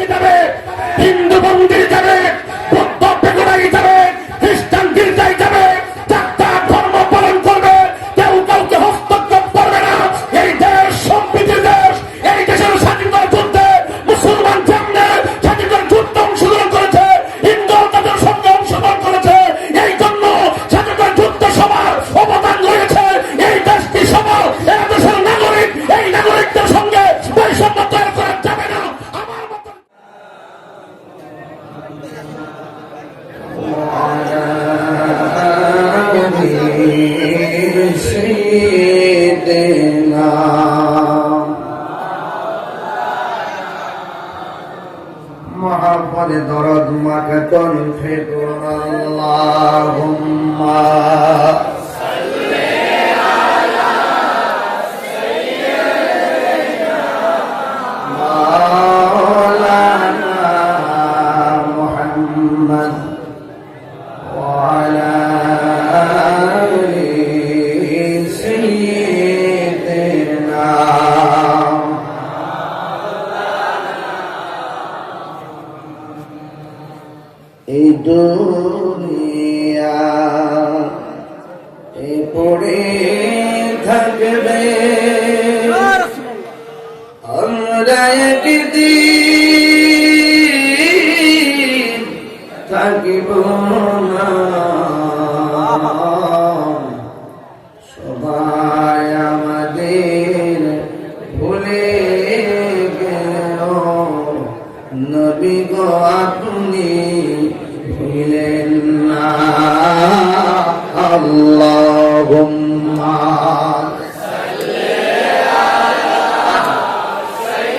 মসজিদে যাবে, হিন্দু মন্দিরে যাবে, বৌদ্ধ বেগুনায় যাবে, খ্রিস্টান গির্জায় যাবে, যার ধর্ম পালন করবে, কেউ কাউকে হস্তক্ষেপ করবে না। এই দেশ সম্প্রীতির দেশ। এই দেশের স্বাধীনতার যুদ্ধে মুসলমান যেমনে স্বাধীনতার যুদ্ধে অংশগ্রহণ করেছে, হিন্দু তাদের সঙ্গে অংশগ্রহণ করেছে। এই জন্য স্বাধীনতার যুদ্ধ সবার অবদান রয়েছে। এই দেশটি সবার, এই দেশের নাগরিক, এই নাগরিকদের সঙ্গে বৈষম্য তৈরি করা যাবে না। আমার মত محبت درد مكتن فكر اللهم صل على سيدنا مولانا محمد وعلى آل سيدنا এই দুনিয়া এ পড়ে থাকবে, আমরা একদিন থাকিব না। সবাই আমাদের ভুলে গেল, নবী গো আপনি ভুলেন না। আল্লাহুম্মা সাল্লি আলা সাইয়্যিদিনা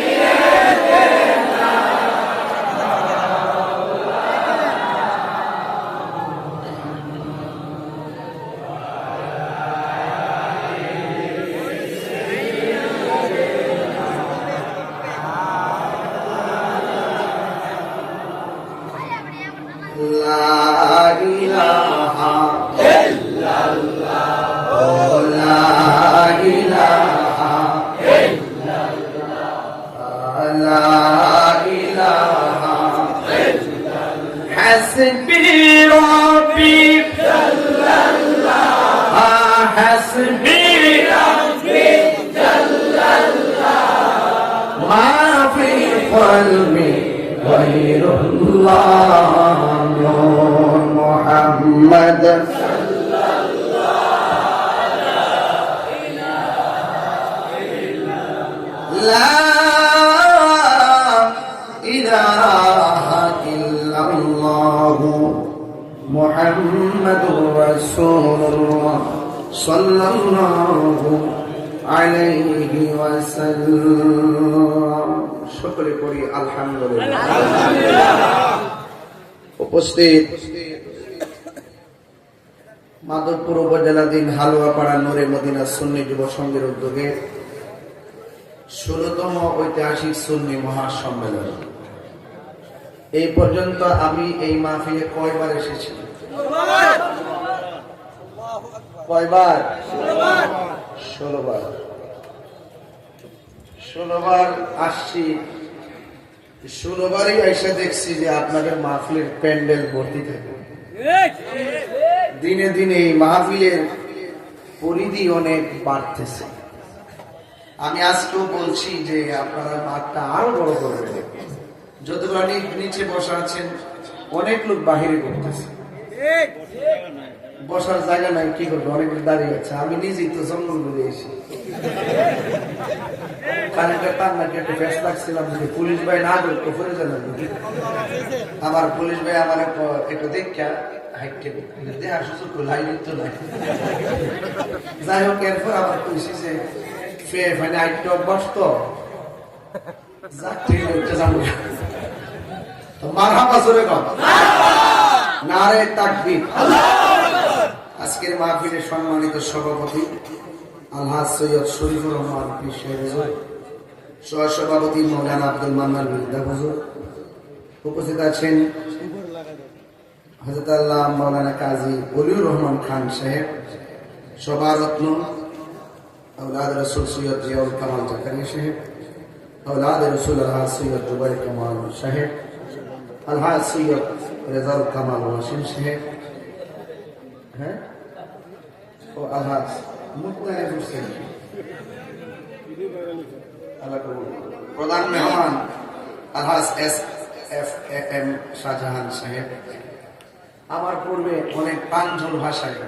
লা ইলাহা ইল্লাল্লাহ, লা ইলাহা ইল্লাল্লাহ, লা ইলাহা ইল্লাল্লাহ, হাসবি রাব্বি জাল্লাল্লাহ, হাসবি রাব্বি জাল্লাল্লাহ, মা ফি কলবি গায়রুল্লাহ, নূর মুহাম্মদ লা ইলাহা ইল্লাল্লাহ মুহাম্মাদুর রাসূলুল্লাহ সাল্লাল্লাহু আলাইহি ওয়াসাল্লাম। সকলে পড়ি আলহামদুলিল্লাহ। উপস্থিত মাধবপুর উপজেলাধীন হালুয়াপাড়া নূরে মদিনা সুন্নি যুব সংঘের উদ্যোগে 16তম ঐতিহাসিক সুন্নি মহাসম্মেলন। এই পর্যন্ত আমি এই মাহফিলে কয়বার এসেছি? কয়বার? 16 বার। 16 বার আসছি। 16 বারই এসে দেখছি যে আপনাদের মাহফিলের প্যান্ডেল ভর্তি থাকে। দিনে দিনে এই মাহফিলের পরিধি অনেক বাড়তেছে। আমি আজকেও বলছি যে আপনারা মাঠটা আরো বড় করবেন। যতগুলো নিচে বসা আছেন, অনেক লোক বাহিরে করতেছে, বসার জায়গা নাই, কি করবে? অনেক লোক দাঁড়িয়ে আছে। আমি নিজেই তো জঙ্গল ঘুরে এসে কারেন্টের তার নাকি একটু ফেস লাগছিলাম, যদি পুলিশ ভাই না ধরতো ফিরে যাবে। আমার পুলিশ ভাই আমার একটু দেখা হাইটে দেখার সুযোগ লাইন তো নাই। যাই হোক, এরপর আমার কইছি যে মানে হাইটটা অভ্যাস তো যাত্রী উঠতে যাবো। তো মারহাবা জোরে কর, নারে তাকবীর। আজকের মাহফিলের সম্মানিত সভাপতি আলহাজ সৈয়দ শরীফুর রহমান পীর সাহেব হুজুর, সহসভাপতি মৌলানা আব্দুল মান্নান বিরুদ্ধা হুজুর, উপস্থিত আছেন হযরত আল্লাহ মৌলানা কাজী ওলিউর রহমান খান সাহেব, সভারত্ন আওলাদ রাসূল সৈয়দ জিয়াউল কামাল জাকারিয়া সাহেব, औलाद रसूल अलहाज सैयद जुबैर कमाल साहेब, अलहाज सैयद रेजाल कमाल वासिम साहेब, হ্যাঁ ও আলহাজ মুক্তায়েব হোসেন, প্রধান মেহমান আলহাজ SFM শাহজাহান সাহেব। আমার পূর্বে অনেক প্রাঞ্জল ভাষায়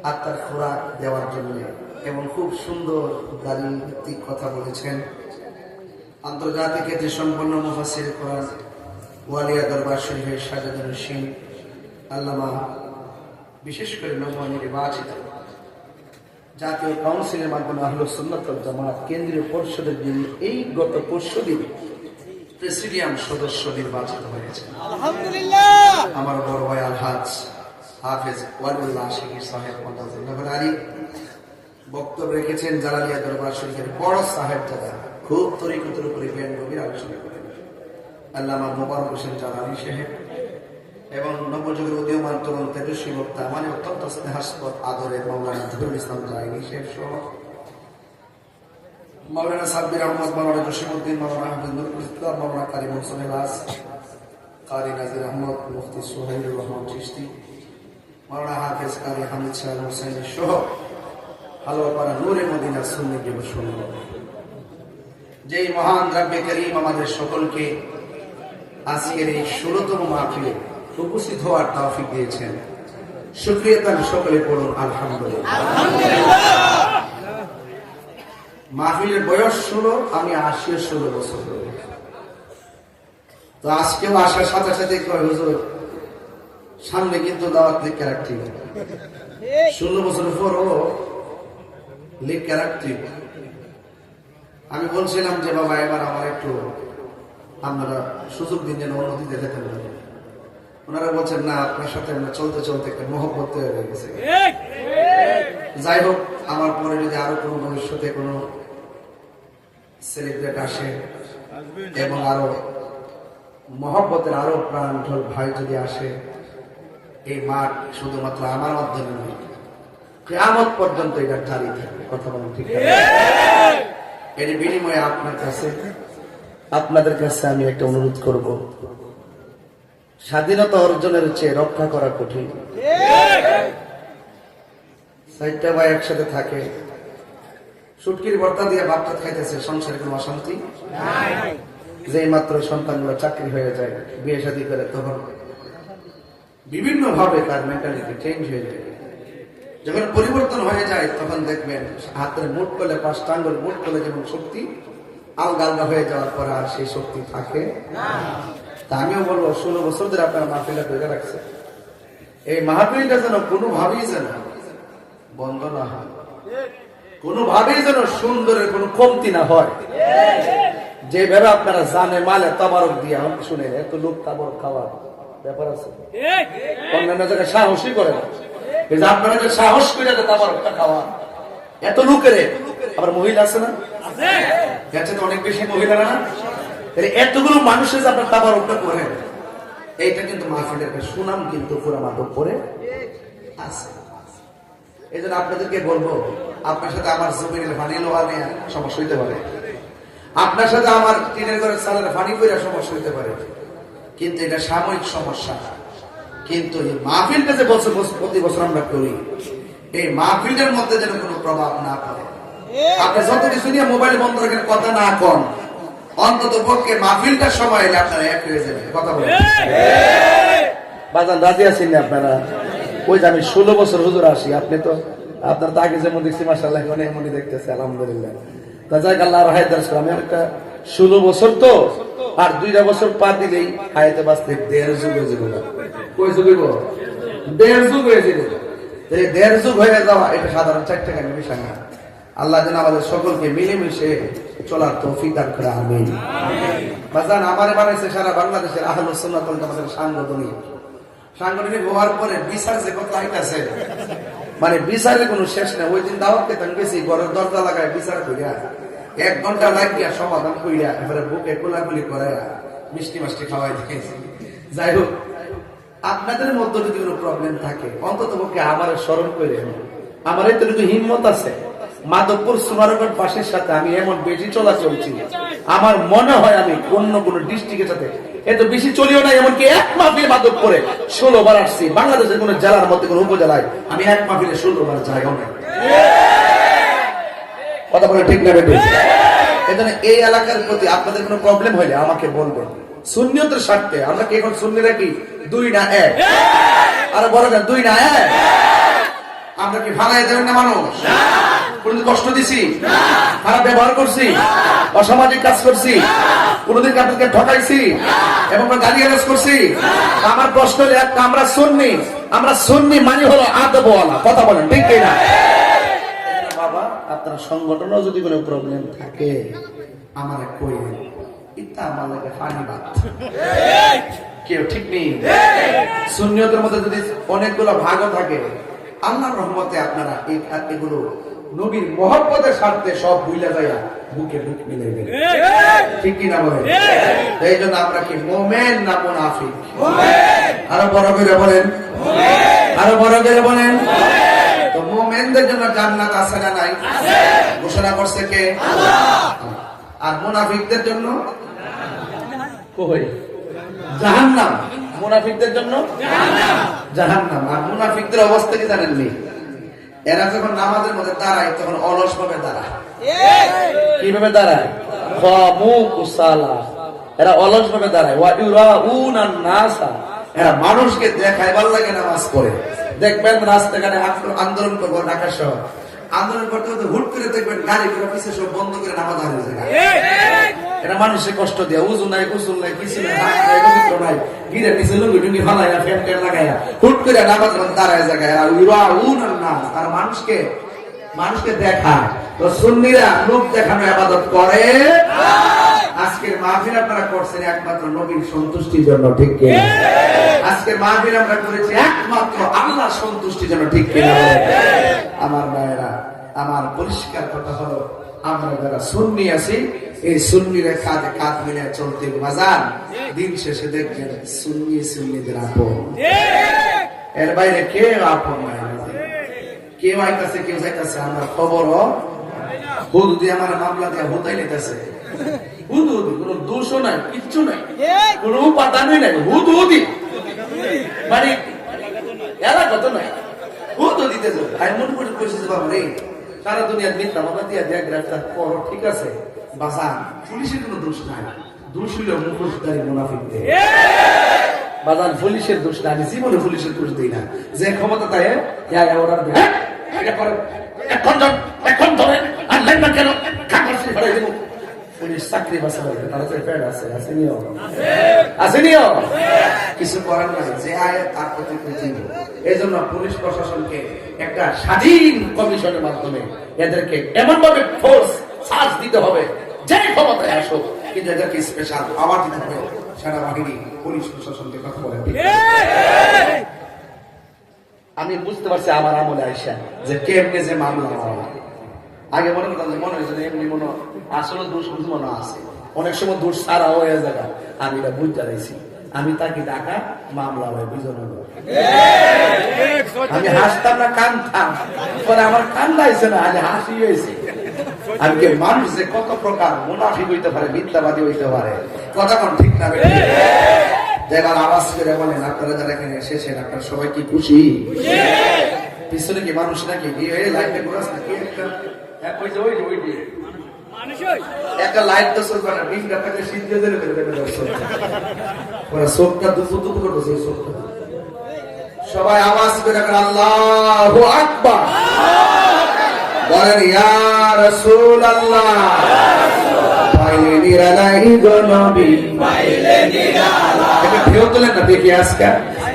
আত্মার খোরাক দেওয়ার জন্য এবং খুব সুন্দর দালিল ভিত্তিক কথা বলেছেন। আন্তর্জাতিক খ্যাতি সম্পন্ন মুফাসসির কোরআন ওয়ালিয়া দরবার শরীফের সাজাদুর রশিদ আল্লামা, বিশেষ করে নবম নির্বাচিত জাতীয় কাউন্সিলের মাধ্যমে আহলুস সুন্নাত ওয়াল জামাত কেন্দ্রীয় পরিষদের যিনি এই গত পরশুদিন প্রেসিডিয়াম সদস্য নির্বাচিত হয়েছেন, আলহামদুলিল্লাহ, আমার বড় ভাই আলহাজ হাফেজ ওয়ালিউল্লাহ আশিকি সাহেব মন্দাজুল্লাহ আলী বক্তব্য রেখেছেন। জালালিয়া দরবার শরীফের বড় সাহেব যারা খুব তরিকতের উপরে জ্ঞান গভীর আলোচনা করেন আল্লামা মোবারক হোসেন জালালি সাহেব এবং নবযুগের উদীয়মান তরুণ তেজস্বী বক্তা মানে অত্যন্ত স্নেহাস্পদ আদরের মাওলানা জহুরুল ইসলাম জাইনি সাহেব সহ মাওলানা সাব্বির আহমদ, মাওলানা জসিমউদ্দিন, মাওলানা হাফিজ নুরুল ইসলাম, মাওলানা কারি মোহসেন এলাস, কারি নাজির আহমদ, মুফতি সুহাইলুর রহমান চিশতি, মাওলানা হাফিজ কারি হামিদ শাহ হোসেন সহ হালুয়াপাড়া নূরে মদিনা সুন্নি যুবসংঘ, যেই মহান রাব্বে করিম আমাদের সকলকে আজকের এই 16তম মাহফিলে উপস্থিত হওয়ার তৌফিক দিয়েছেন। শুকরিয়া তার সকলে পড়ুন আলহামদুলিল্লাহ। মাহফিলের বয়স 16, আমি 16 বছর। তো আজকেও আসার সাথে সাথে কয় হুজুর সামনে কিন্তু দাওয়াত লিগ ক্যারেক্টিভ 16 বছর পরও লিগ ক্যারেক্টিভ। আমি বলছিলাম যে বাবা এবার আমার একটু আপনারা সুযোগ দিন যেন উন্নতি দেখাতে পারেন। ওনারা বলছেন না আপনার সাথে আমরা চলতে চলতে একটা মহব্বত তৈরি হয়ে গেছে। যাই হোক, আমার পরে যদি আরো কোনো ভবিষ্যতে কোনো সেলিব্রেট আসে এবং আরো মহব্বতের আরো প্রাণ ঢল ভাই যদি আসে, এই মাঠ শুধুমাত্র আমার মাধ্যমে নয়, কিয়ামত পর্যন্ত এটা জারি থাকবে। কথা বলেন ঠিক আছে? এর বিনিময়ে আপনাদের কাছে আমি একটা অনুরোধ করব, স্বাধীনতা অর্জনের চেয়ে রক্ষা করা কঠিন। 4টা ভাই একসাথে থাকে, সুটকির ভর্তা দিয়ে ভাত খাইতেছে, সংসারে কোনো অশান্তি নাই। যেই মাত্র সন্তানগুলো চাকরি হয়ে যায়, বিয়ে শাদী করে, তখন বিভিন্ন ভাবে তার মেন্টালিটি চেঞ্জ হয়ে যায়। যখন পরিবর্তন হয়ে যায় তখন দেখবেন হাতের মুঠ করলে, 5টা আঙ্গুল মুঠ করলে যেমন শক্তি, আলগা আলগা হয়ে যাওয়ার পর আর সেই শক্তি থাকে না। তা আমিও বলবো 16 বছর ধরে আপনারা মাহফিলটা ধরে রাখছে, এই মাহফিলটা যেন কোনোভাবেই যেন বন্ধ না হয়, কোনোভাবেই যেন সুন্দরের কোনো কমতি না হয়। যেভাবে আপনারা জানে মালে তাবারক দিয়ে শুনে এত লোক তাবারক খাওয়ার ব্যাপার আছে, অন্যান্য জায়গায় সাহসই করে না। আপনারা যে সাহস করে তাবারকটা খাওয়া এত লোকের, আবার মহিলা আছে না, গেছে তো অনেক বেশি মহিলারা না, এতগুলো মানুষের যে আপনার তাবারকটা করেন, এইটা কিন্তু মাহফিলের একটা সুনাম কিন্তু পুরো মাদক করে আছে। এই জন্য আপনাদেরকে বলবো, আপনার সাথে আমার জমিনের পানি লোহা নিয়ে সমস্যা হইতে পারে, আপনার সাথে আমার টিনের ঘরের চালের পানি করে সমস্যা হইতে পারে, কিন্তু এটা সাময়িক সমস্যা। কিন্তু এই মাহফিলটা যে প্রতি বছর আমরা করি, এই মাহফিলের মধ্যে যেন কোনো প্রভাব না পড়ে। আপনি যত কিছু নিয়ে মোবাইল বন্ধ রেখে কথা না কন, অন্তত পক্ষে মাহফিলটার সময় এলে আপনারা এক হয়ে যাবে। কথা বলেন বাজান, রাজি আছেন না আপনারা? ওই যে আমি 16 বছর হুজুর আসি, আপনি তো আপনার তো আগে যেমন দেখছি মাশাআল্লাহ অনেক মনে দেখতেছে, আলহামদুলিল্লাহ। তা যাই আল্লাহর হায়াত দারাজ করে, আমি একটা 16 বছর তো, আর 2টা বছর পা দিলেই হায়াতে বাঁচতে 1.5 যুগ হয়ে যাবে। কই যুগ হইব? 1.5 যুগ হয়ে যাবে। 1.5 যুগ হয়ে যাওয়া এটা সাধারণ 4 টাকা বিষয় না। আল্লাহ যেন আমাদের সকলকে মিলেমিশে চলার তৌফিক দান করে, আমিন। বাজান আমারে বানাইছে সারা বাংলাদেশের আহলুস সুন্নাত ওয়াল জামাতের সাংগঠনিক হওয়ার পরে বিচার যে কথা আইতাছে, মানে বিচারের কোনো শেষ নেই। ওই দিন দাওয়াত খেতাম গেছি, ঘরের দরজা লাগায় বিচার করিয়া 1 ঘন্টা লাগিয়া সমাধান করিয়া এবারে বুকে কোলাগুলি করাইয়া মিষ্টি মাষ্টি খাওয়াই দিয়েছি। যাই হোক, আপনাদের মধ্যে যদি কোনো প্রবলেম থাকে অন্তত পক্ষে আমার স্মরণ করে, আমার এতটুকু হিম্মত আছে মাধবপুর সুনারগঞ্জ বাসের সাথে আমি এমন বেশি চলাচলছি, আমার মনে হয় আমি অন্য কোন ডিস্ট্রিক্টের সাথে এত বেশি চলিও না। এমনকি এক মাহফিল মাধবপুরে 16 বার আসছি। বাংলাদেশের কোন জেলার মধ্যে কোন উপজেলায় আমি এক মাহফিলে 16 বার জায়গাও নাই। কথা বলে ঠিক না বেটি? এজন্য এই এলাকার প্রতি আপনাদের কোনো প্রবলেম হলে আমাকে বলবেন। সুন্নিয়তের স্বার্থে আমরা কি এখন সুন্নিরা কি 2 না 1? আরে বড় না 2 না 1? আমরা কি ভাঙাই দেবেন না মানুষ? কোনদিন কষ্ট দিছি? খারাপ ব্যবহার করছি? অসামাজিক কাজ করছি? কোনদিন আপনাদেরকে ঠকাইছি এবং গালিগালাজ করছি? আমার প্রশ্ন হলো একটা, আমরা সুন্নি মানে হলো আদবওয়ালা। কথা বলেন ঠিক না? বাবা আপনার সংগঠনেও যদি কোনো প্রবলেম থাকে আমার কই, এটা আমার লাগে ফানি বাত। কেউ ঠিক নেই। সুন্নিয়তের মধ্যে যদি অনেকগুলো ভাগও থাকে, আল্লাহর রহমতে আপনারা এগুলো নবীর মহব্বতের স্বার্থে সব ভুলে যায় বুকে বুক মিলে গেলে, ঠিক কিনা বলেন? এই জন্য আমরা কি মোমেন না মুনাফিক? আরো বড় করে বলেন, আরো বড় করে বলেন। তো মোমেনদের জন্য জান্নাত আছে না নাই? ঘোষণা করছে কে? আর মুনাফিকদের জন্য কই? জাহান্নাম। মুনাফিকদের জন্য জাহান্নাম। আর মুনাফিকদের অবস্থা কি জানেননি? এরা যখন নামাজের মধ্যে দাঁড়ায় তখন অলস ভাবে দাঁড়ায়। কিভাবে দাঁড়ায়? এরা অলস ভাবে দাঁড়ায়। এরা মানুষকে দেখায় ভালো লাগে নামাজ পড়ে। দেখবেন রাস্তাঘাটে আন্দোলন করবো, ঢাকা শহর আন্দোলন করতে করতে হুট করে দেখবেন গাড়ি ঘোড়া পিছিয়ে সব বন্ধ করে নামাজ হারিয়ে যায়। এরা মানুষের কষ্ট দেয়। উজু নাই, কুসুল নাই, কিছু নাই, পবিত্র নাই, গিরে নিচে লুঙ্গি টুঙ্গি ফালাইয়া ফ্যান ট্যান লাগাইয়া হুট করে নামাজ দাঁড়ায় জায়গায় আর মানুষকে দেখায়। তো সুন্নিরা লোক দেখানো ইবাদত করে। আজকের মাহফিল আপনারা করছেন একমাত্র নবীর সন্তুষ্টির জন্য, ঠিক কি? আজকের মাহফিল আমরা করেছি একমাত্র আল্লাহর সন্তুষ্টির জন্য, ঠিক কি? আমার ভাইয়েরা, আমার পরিষ্কার কথা হলো আমরা যারা সুন্নি আছি এই সুন্নিরা কাঁধে কাঁধ মিলে চলতে বাজার দিন শেষে দেখবেন সুন্নিদের আপন। এর বাইরে কেউ আপন নাই। কেউ আইতাছে, কেউ যাইতাছে, আমার খবর হুদু দিয়ে আমার মামলা দিয়ে হুদাই নিতেছে। হুদু কোন দোষও নাই, কিচ্ছু নাই, কোন উপাদানই নাই। হুদুদি মানে এরা কত নাই, হুদু দিতে যাবে। আমি মনে করে কইছি যে বাবা রে, সারা দুনিয়ার মিথ্যা মামলা দিয়ে দেখ গ্রেফতার কর, ঠিক আছে বাজান, পুলিশের কোনো দোষ নাই। দোষ হইল মুখোশধারী মুনাফিকদের। বাজান পুলিশের দোষ নাই, আমি জীবনে পুলিশের দোষ দিই না। যে ক্ষমতা তাই অর্ডার দেয়, এখন ধরে আনলেন না কেন, কাগজ ফেরাই দেব। পুলিশ চাকরি বাঁচা লাগবে, তারা যে প্যাড আছে, আসেনিও কিছু করার নাই। যে আয় তার প্রতি দিব। এই জন্য পুলিশ প্রশাসনকে একটা স্বাধীন কমিশনের মাধ্যমে এদেরকে এমন ভাবে ফোর্স সার্চ দিতে হবে যে ক্ষমতায় আসুক, কিন্তু এদেরকে স্পেশাল পাওয়ার দিতে হবে। সেনাবাহিনী পুলিশ প্রশাসনকে কথা বলে। আমি বুঝতে পারছি আমার আমলে আইসা যে কেমনে যে মামলা হয়। আগে মনে করতাম যে মনে হয়েছে এমনি মনে আসলে দোষ মনে আছে, অনেক সময় দোষ সারা হয়ে যাবে। আমি এটা বুঝতে পারছি, আমি তাকে ডাকা মামলা হয় বিজয়নগর। আমি হাসতাম না কানতাম, পরে আমার কান্দাইছে না, আমি হাসি হয়েছে। আমি কি মানুষ যে কত প্রকার মুনাফিক হইতে পারে, মিথ্যাবাদী হইতে পারে, কথা কোন ঠিক না? এবার আওয়াজ করে বলেন, আপনারা যারা এখানে এসেছেন আপনারা সবাই কি খুশি? পিছনে কি মানুষ নাকি লাইটে ঘোরাস নাকি? একটা লাইট তো চলবে না, বিশটা টাকা শীত দিয়ে দিলে চোখটা দুপুর দুপুর করতেছে। সবাই আওয়াজ করে আল্লাহু আকবার বলেন, ইয়া রাসূলুল্লাহ। পাইলে নিরালাই গো নবী, পাইলে নিরালাই, এটা ফেরত তোলেন না দেখি আজকে।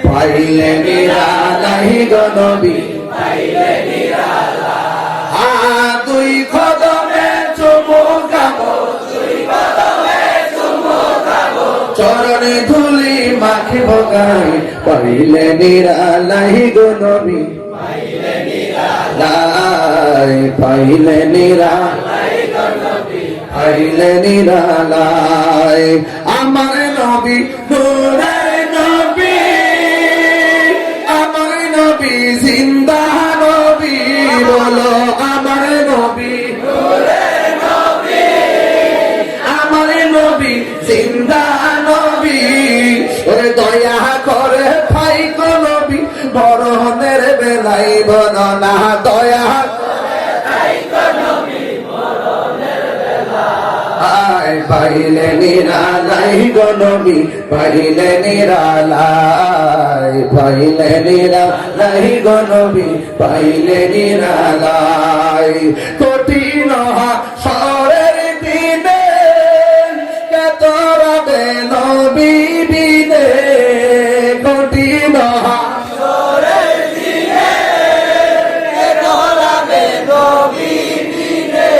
পাইলে নিরালাই গো নবী, পাইলে নিরালাই, দুই কদমে চুমু খাবো, দুই কদমে চুমু খাবো, চরণে ধুলি মাখিব গায়ে। পাইলে নিরালাই গো নবী, পাইলে নিরালাই, পাইলে নিরালাই গো নবী, পাইলে নিরালাই। আমার নবী নূরের নবী, আমার নবী জিন্দা নবী, বলো আমার নবী জিন্দা নবী ওরে দয়া করে ভাই গো নবী মরণের বেলায় বলো না দয়া পাইলে নিরালাই গো নবী পাইলে নিরালাই পাইলে নিরালাই গো নবী পাইলে নিরালাই কঠিন হাসরের দিনে কত রবে নবী বিনে কঠিন হাসরের দিনে কত রবে নবী বিনে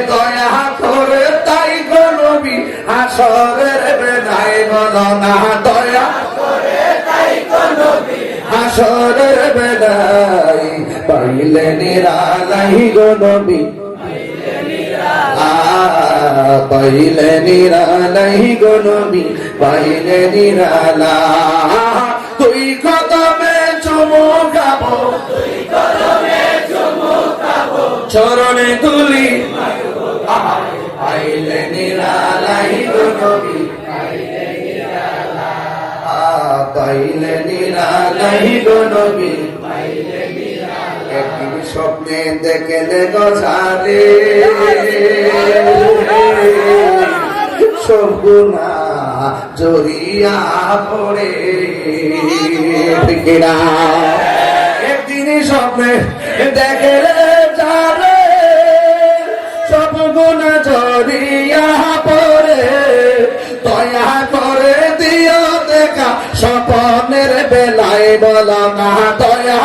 দয়া করে তাই গো নবী হাসরের বেলায় বলো না দয়া করে তাই গো নবী হাসরের বেলায় পাইলে নিরালাই গো নবী পাইলে নিরালাই গো নবী পাইলে নিরালা তুই কদমে চুমুকাবো তুই কদমে চুমুকাবো চরণে তুলি পাইলে নিরালাই গো নবী পাইলে নিরালা পাইলে নিরালাই গো নবী পাইলে নিরালা একদিন স্বপ্নে দেখলে গজারে সব গুনাহ জড়িয়া পড়ে ঠিকিরা একদিন স্বপ্নে দেখলে যাবে সব গুনাহ জড়িয়া পড়ে দয়া করে দিও দেখা স্বপ্নের বেলায় বলো না দয়া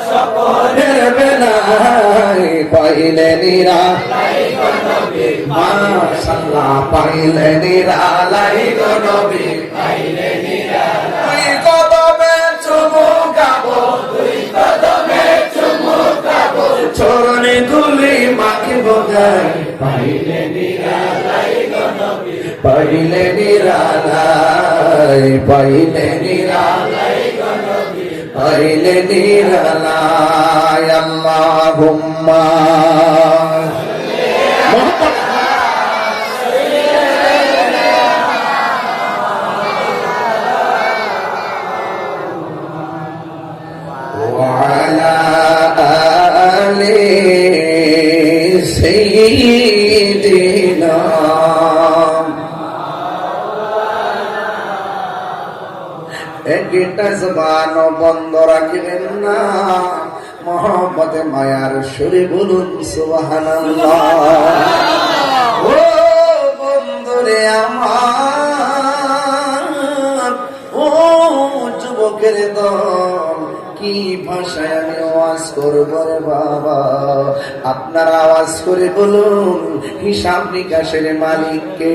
স্বপ্নের বেলায় পাইলে নিরালাই গো নবী মাশাআল্লাহ পাইলে নিরালাই গো নবী পাইলে নিরালাই তুই কদমে চুমুকাবো তুই কদমে চুমুকাবো চরণে ধুলি মাখিব গায় পাইলে নিরালাই গো নবী পাইলে নিরালাই পাইলে নিরালাই গো নবী পাইলে নিরালাই আল্লাহুম্মা وعلى آل سيدنا একটা জবান বন্ধ রাখবেন না মোহাম্মদে মায়ার সুরে বলুন সুবহানাল্লাহ ও বন্ধুরে আমার ও যুবকের দল কি ভাষায় আমি আওয়াজ করবো রে বাবা আপনারা আওয়াজ করে বলুন হিসাব নিকাশের মালিককে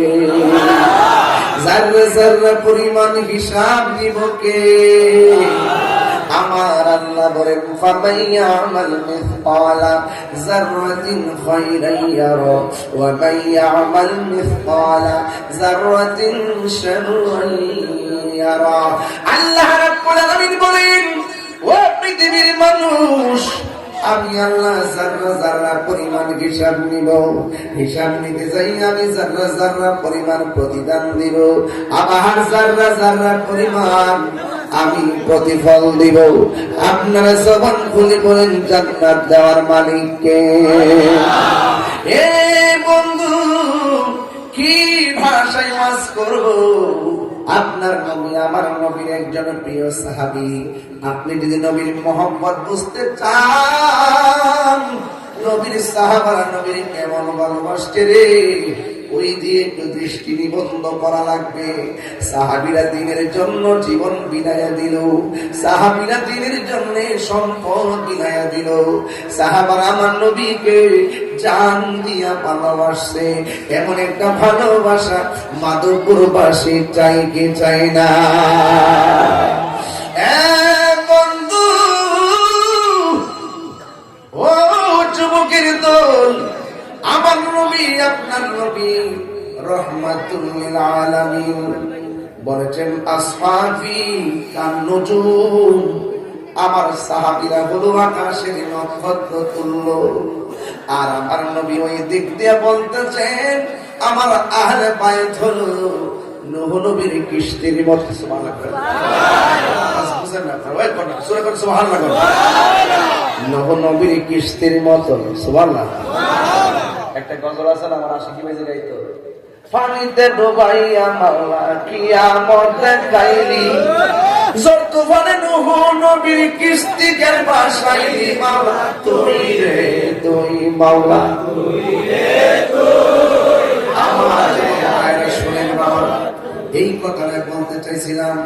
যাররা যাররা পরিমাণ হিসাব দিব কে আমার আল্লাহ বলেন ফামাইয়ামাল মিসকালা যাররাতিন খায়রান ইয়ারা ওয়া মাইয়ামাল মিসকালা যাররাতিন শাররান ইয়ারা আল্লাহ রাব্বুল আলামিন বলেন ও পৃথিবীর মানুষ আমি আল্লাহ যাররা যাররা পরিমাণ হিসাব নিব হিসাব নিতে যাই আমি যাররা যাররা পরিমাণ প্রতিদান দিব আবার যাররা যাররা পরিমাণ আমি প্রতিফল দিব আপনারা জবান খুলে বলেন জান্নাত দেওয়ার মালিককে এ বন্ধু কি ভাষায় ওয়াজ করব আপনার নবী আমার নবীর একজন প্রিয় সাহাবী আপনি যদি নবীর মহব্বত বুঝতে চান নবীর সাহাবারা নবীর কেমন ভালোবাসতে রে ওই দিয়ে একটু দৃষ্টি নিবন্ধ করা লাগবে সাহাবীরা দ্বীনের জন্য জীবন বিলাইয়া দিল সাহাবীরা দ্বীনের জন্য সম্পদ বিলাইয়া দিল সাহাবারা আমার নবীকে জান দিয়া ভালোবাসছে এমন একটা ভালোবাসা মাধবপুরবাসী চাই কি চাই না বন্ধু ও যুবকের দল আমার নবী আপনার নবী রহমাতুল লিল আলামিন বলেছেন আসহাবি কান নুজুম আমার সাহাবীরা হলো আকাশের নক্ষত্র তুল্য আর আমার নবী ওই দিক দিয়ে বলতেছেন আমার আহলে বায়াত হলো নূহ নবীর কিস্তির মতো। সুবহানাল্লাহ। বুঝেন না ওই কোন সূরা কোন সুবহানাল্লাহ। নূহ নবীর কিস্তির মতো। সুবহানাল্লাহ। একটা গজল আছে না, আমার আশিকি বেজে গাইতো, পানিতে ডুবাইয়া মাওলা কিয়ামত দেখাইলি, জোর তুফানে নূহ নবীর কিস্তি কেন ভাসাইলি, মাওলা তুই রে তুই, মাওলা তুই রে তুই আমারে। আরে শুনেন বাবা, এই কথাটা বলতে চাইছিলাম।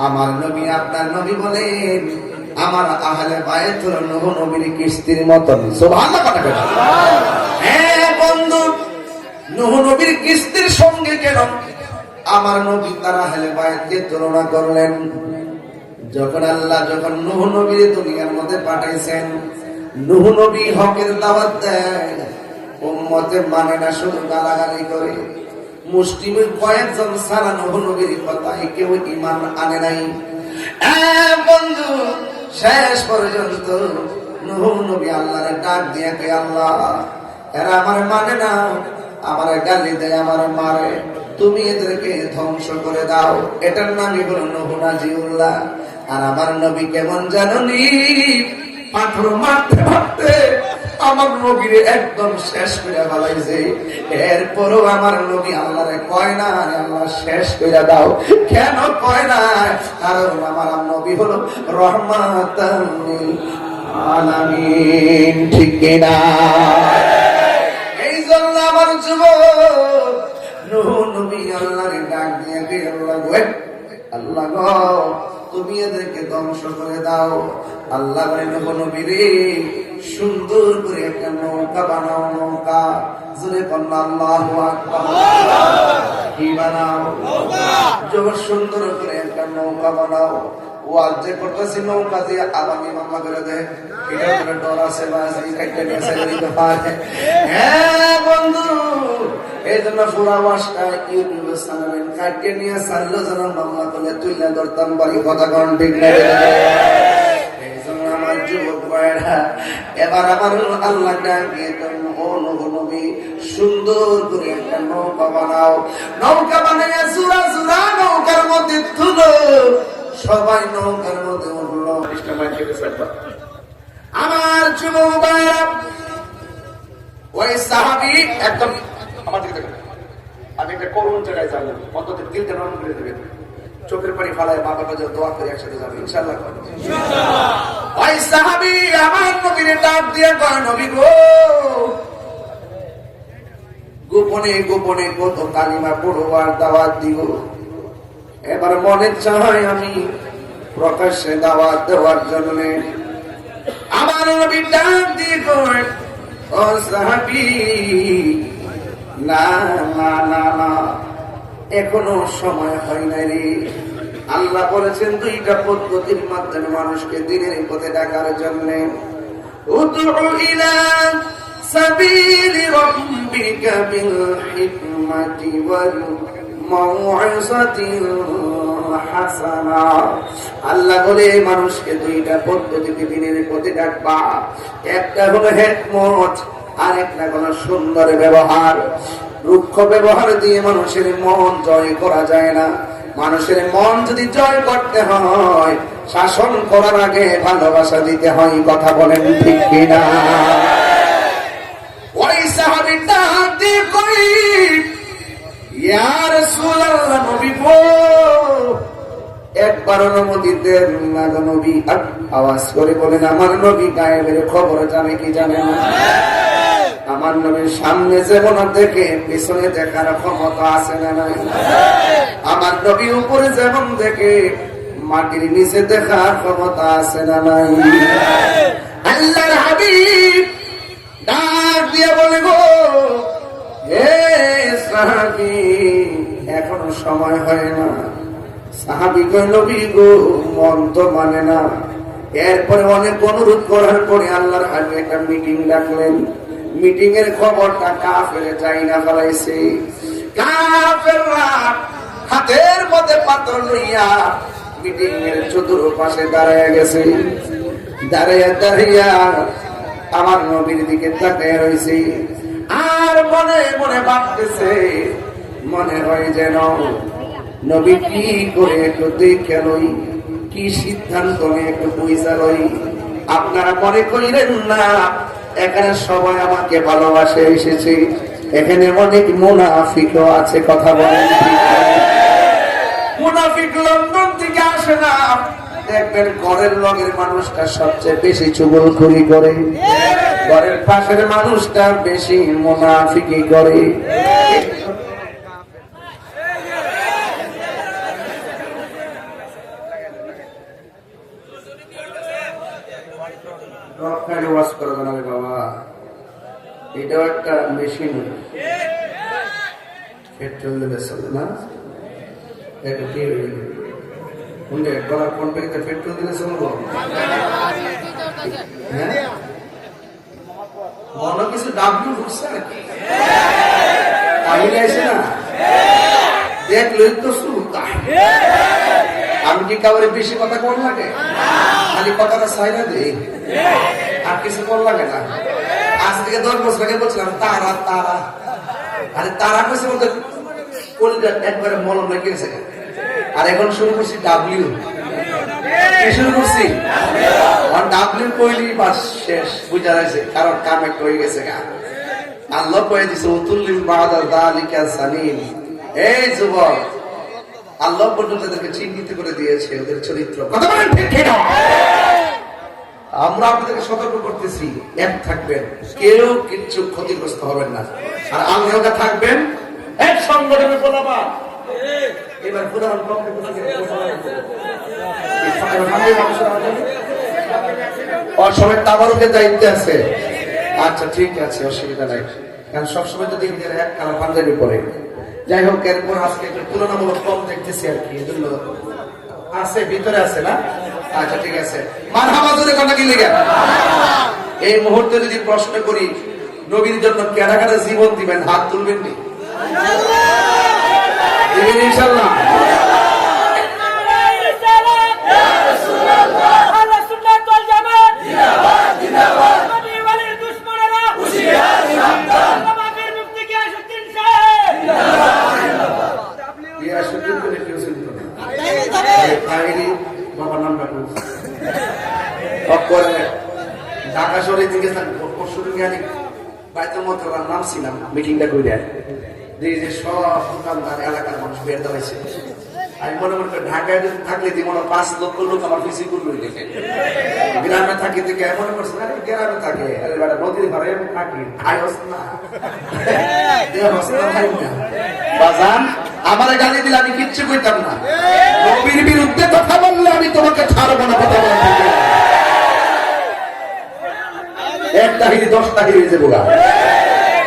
আমার নবী আপনার নবী বলেন আমার আহলে বায়াত হলো নূহ নবীর কিস্তির মতন। সুবহানাল্লাহ। হ্যাঁ বন্ধু, নূহ নবীর কিস্তির সঙ্গে কেন আমার নবী তার আহলে বায়াতকে তুলনা করলেন? যখন আল্লাহ যখন নূহ নবীর দুনিয়ার মধ্যে পাঠাইছেন, নূহ নবী হকের দাওয়াত দেয়, উম্মতে মানে না, শুধু গালাগালি করে। মুসলিমের কয়েকজন সারা নূহ নবীর কথায় কেউ ঈমান আনে নাই। বন্ধু, শেষ পর্যন্ত নূহ নবী আল্লাহর ডাক দিয়ে কে, আল্লাহ এরা আমার মানে না, আমার গালি দেয়, আমার মারে, তুমি এদেরকে ধ্বংস করে দাও। এটার নামই হলো নূহ নাজিউল্লাহ। আর আমার নবী কেমন জানি, পাথর মারতে মারতে আমার নবীর একদম শেষ করে ফেলাইছে। এরপরও আমার নবী আল্লাহরে কয় না আল্লাহ শেষ করে দাও। কেন কয় না? কারণ আমার নবী হলো রহমাতাল লিল আলামিন। ঠিক কিনা? এই জন্য আমার যুবক নূহ নবী আল্লাহরে ডাক দিয়ে কে, আল্লাহ গো, আল্লাহ গো তুমি এদেরকে ধ্বংস করে দাও। আল্লাহ বলে নূহ নবী রে, সুন্দর করে একটা নৌকা বানাও। নৌকা জোরে বলনা আল্লাহু আকবার। কি বানাও? যখন সুন্দর করে একটা নৌকা বানাও। ওয়াজ যে করতেছি নৌকা দিয়ে আলামি মামলা করে দেয়, এটা করে ডর আছে বা এই কাইটা নিয়ে সাইতে পারে। হ্যাঁ বন্ধু, এই জন্য পুরা ওয়াজটা ইউটিউবে সামনে কাইটা নিয়ে সারলো যেন মামলা করলে তুইলা ধরতাম বাড়ি কথা কোন ঠিক না। এই জন্য আমার যুবক ভাইরা, এবার আমার আল্লাহ ডাকে ও নূহ নবী সুন্দর করে একটা নৌকা বানাও। নৌকা বানাইয়া জোড়া জোড়া নৌকার মধ্যে তুলো। সবাই নৌকার মধ্যে উঠলো। আমার যুবক ভাইরা, ওই সাহাবী একদম আমার দিকে দেখেন, আমি একটা করুণ জায়গায় যাবো, অন্তত দিলটা নরম করে দেবেন, চোখের পানি ফালায় মা বাবা যা দোয়া করে একসাথে যাবে ইনশাআল্লাহ। ওই সাহাবী আমার নবীর ডাক দিয়ে কয়, নবী গো, গোপনে গোপনে কত কালিমা পড়ো আর দাওয়াত দিব, এবার মনে চায় আমি প্রকাশ্যে দাওয়াত দেওয়ার জন্য। আমার নবী ডাক দিয়ে কয়, ও সাহাবী, না না না না, এখনো সময় হয় নাই রে। আল্লাহ বলেছেন দুইটা পদ্ধতির মাধ্যমে মানুষকে দিনের পথে ডাকার জন্য। উদউ ইলা সাবিলি রাব্বিকা বিল হিকমাতি ওয়াল মাউইযাতিল হাসানা। আল্লাহ বলে মানুষকে দুইটা পদ্ধতিতে দিনের পথে ডাকবা। একটা হলো হিকমত, আর একটা হলো সুন্দর ব্যবহার। রুক্ষ ব্যবহার দিয়ে মানুষের মন জয় করা যায় না। মানুষের মন যদি জয় করতে হয়, শাসন করার আগে ভালোবাসা দিতে হয়। কথা বলেন ঠিক কিনা? ওই সাহাবীটা দিয়ে কই, ইয়া রাসূলুল্লাহ, নবী গো, একবার অনুমতি দেন না গো নবী। আওয়াজ করে বলেন, আমার নবী গায়েবের খবর জানে কি জানে না? আমার নবীর সামনে যেমন দেখে পিছনে দেখার ক্ষমতা আছে না নাই? আমার নবী উপরে যেমন দেখে মাটির নিচে দেখার ক্ষমতা আছে না নাই? আল্লাহর হাবিব ডাক দিয়ে বলে, গো হে সাহাবী, এখনো সময় হয় না। সাহাবী কই, নবী গো, মন তো মানে না। এরপরে অনেক অনুরোধ করার পরে আল্লাহর হাবিব একটা মিটিং ডাকলেন। মিটিং এর খবরটা কাফেরে যাই না ফেলাইছে। কাফেররা হাতের মধ্যে পাথর লইয়া মিটিং এর চতুর্পাশে দাঁড়ায় গেছে। দাঁড়াইয়া দাঁড়াইয়া আমার নবীর দিকে তাকায় রয়েছে। আমার মনে মনে ভাবতেছে, মনে হয় যেন নবী কি করে একটু দেখে লই, কি সিদ্ধান্ত নিয়ে একটু বুঝা লই। আপনারা মনে করিলেন না এখানে সবাই আমাকে ভালোবাসে এসেছে, এখানে অনেক মুনাফিকও আছে, কথা বলেন ঠিক না? মুনাফিক লন্ডন থেকে আসে না, দেখবেন ঘরের লগের মানুষটা সবচেয়ে বেশি চুগলখড়ি করে, ঘরের পাশের মানুষটা বেশি মুনাফিকি করে। ওয়াজ করবে না বাবা, এটাও একটা মেশিন, পেট্রোল দিলে চলে না, পেট্রোল দিলে চলবো। হ্যাঁ, মনে কিছু ডাব্লিউ ঢুকছে নাকি? আছে না, দেখলেই তো শুরু। আমি কি কাউরে বেশি কথা কর লাগে? খালি কথাটা সাইরা দেই, আর কিছু কর লাগে না। আজ থেকে 10 বছর আগে বলছিলাম তারা তারা, আরে তারা কইছে বলতে কলিজা একবারে মলম লেগেছে। আর এখন শুরু করছি ডাব্লিউ, শুরু করছি ডাব্লিউ কইলি বাস শেষ, বুঝা যাচ্ছে, কারণ কাম একটা হয়ে গেছে। আল্লাহ কয়ে দিছে উতুল্লিল বাদা যালিকা সানিম। এই যুবক, আল্লাহ পর্যন্ত তাদেরকে চিহ্নিত করে দিয়েছে ওদের চরিত্র। কথা বলেন ঠিক কিনা? আমরা আপনাদেরকে সতর্ক করতেছি, এক থাকবেন, কেউ কিচ্ছু ক্ষতিগ্রস্ত হবেন না, আর আল্লাহকে থাকবেন এক সংগঠনে। বলাবা এবার পুরান অসময় তাবারুকের দায়িত্বে আছে। আচ্ছা ঠিক আছে, অসুবিধা নাই, কারণ সবসময় যদি এক কালা পাঞ্জাবি পরে। যাই হোক, এরপর আজকে একটু তুলনামূলক কম দেখতেছি আর কি, এজন্য আছে, ভিতরে আছে না? আচ্ছা ঠিক আছে, মারহাবা জোরে কথা কি লেগে। এই মুহূর্তে যদি প্রশ্ন করি নবীর জন্য কেডা কেডা জীবন দিবেন, হাত তুলবেন নি? দিবেন ইনশাআল্লাহ? ঢাকা শহরের দিকে নামছিলাম মিটিংটা করে, সব দোকানদার এলাকার মানুষ বের দাঁড়াইছে। আমি মনে মনে করি ঢাকায় যদি থাকলে মনে 5 লক্ষ লোক আমার পিছিয়ে করলো। গ্রামে থাকি থেকে মনে করছে না গ্রামে থাকে, নদীর ঘরে থাকি, বাজান আমার গালি দিলে আমি কিচ্ছু কইতাম না। নবীর বিরুদ্ধে কথা বললে আমি তোমাকে ছাড়বো না, কথা বলতে এক তাহিরি 10 তাহিরি হয়ে যাবো।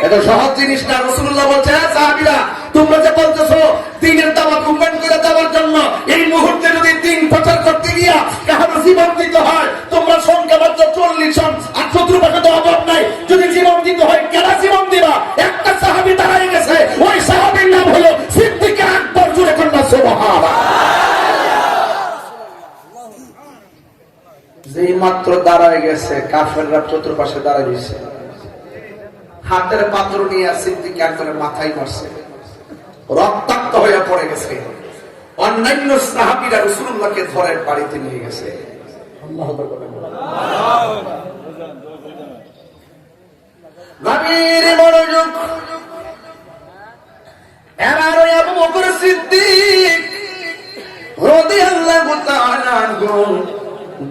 এত সহজ জিনিস না। রাসূলুল্লাহ বলছে, সাহাবীরা তোমরা যে বলতেছো দ্বীনের দাওয়াত উন্নয়ন করে দেওয়ার জন্য, এই মুহূর্তে যদি দ্বীন প্রচার করতে গিয়া কারো জীবন দিতে হয়, তোমরা সংখ্যা মাত্র 40 জন, আর শত্রু পাশে তো অভাব নাই, যদি জীবন দিতে হয় কেন জীবন দিবা? একটা সাহাবী দাঁড়াই গেছে, ওই সাহাবীর নাম হলো সিদ্দিক আকবর। জুড়ে কন্যা সুবহানাল্লাহ। যেই মাত্র দাঁড়ায় গেছে, কাফেররা চতুর্পাশে দাঁড়ায় দিয়েছে, হাতের পাত্র নিয়ে সিদ্দিক আকবরের মাথায় মারছে, রক্তাক্ত হয়ে পড়ে গেছে। অন্যান্য সাহাবীরা রাসূলুল্লাহকে ধরে বাড়িতে নিয়ে গেছে। আল্লাহু আকবার। গভীর মনোযোগ। এবার ওই আবু বকর সিদ্দিক রাদিয়াল্লাহু তাআলা আনহু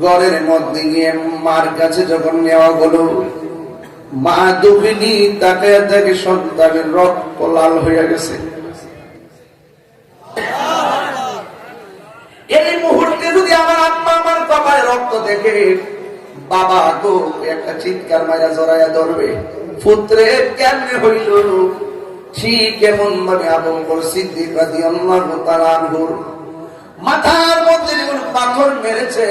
ঘরের মধ্যে গিয়ে মার কাছে যখন নেওয়া হলো, মা দুঃখিনী তাকে দেখে সন্তানের রক্ত লাল হয়ে গেছে। এই মুহূর্তে যদি আমার আম্মা আমার কপালে রক্ত দেখে, বাবা গো একটা চিৎকার মাইরা জড়াইয়া ধরবে, পুত্রে কেমনে হইল? ঠিক কেমন ভাবে আবু বকর সিদ্দিক রাদিয়াল্লাহু তাআলা আনহুর মাথার মধ্যে যেমন পাথর মেরেছে।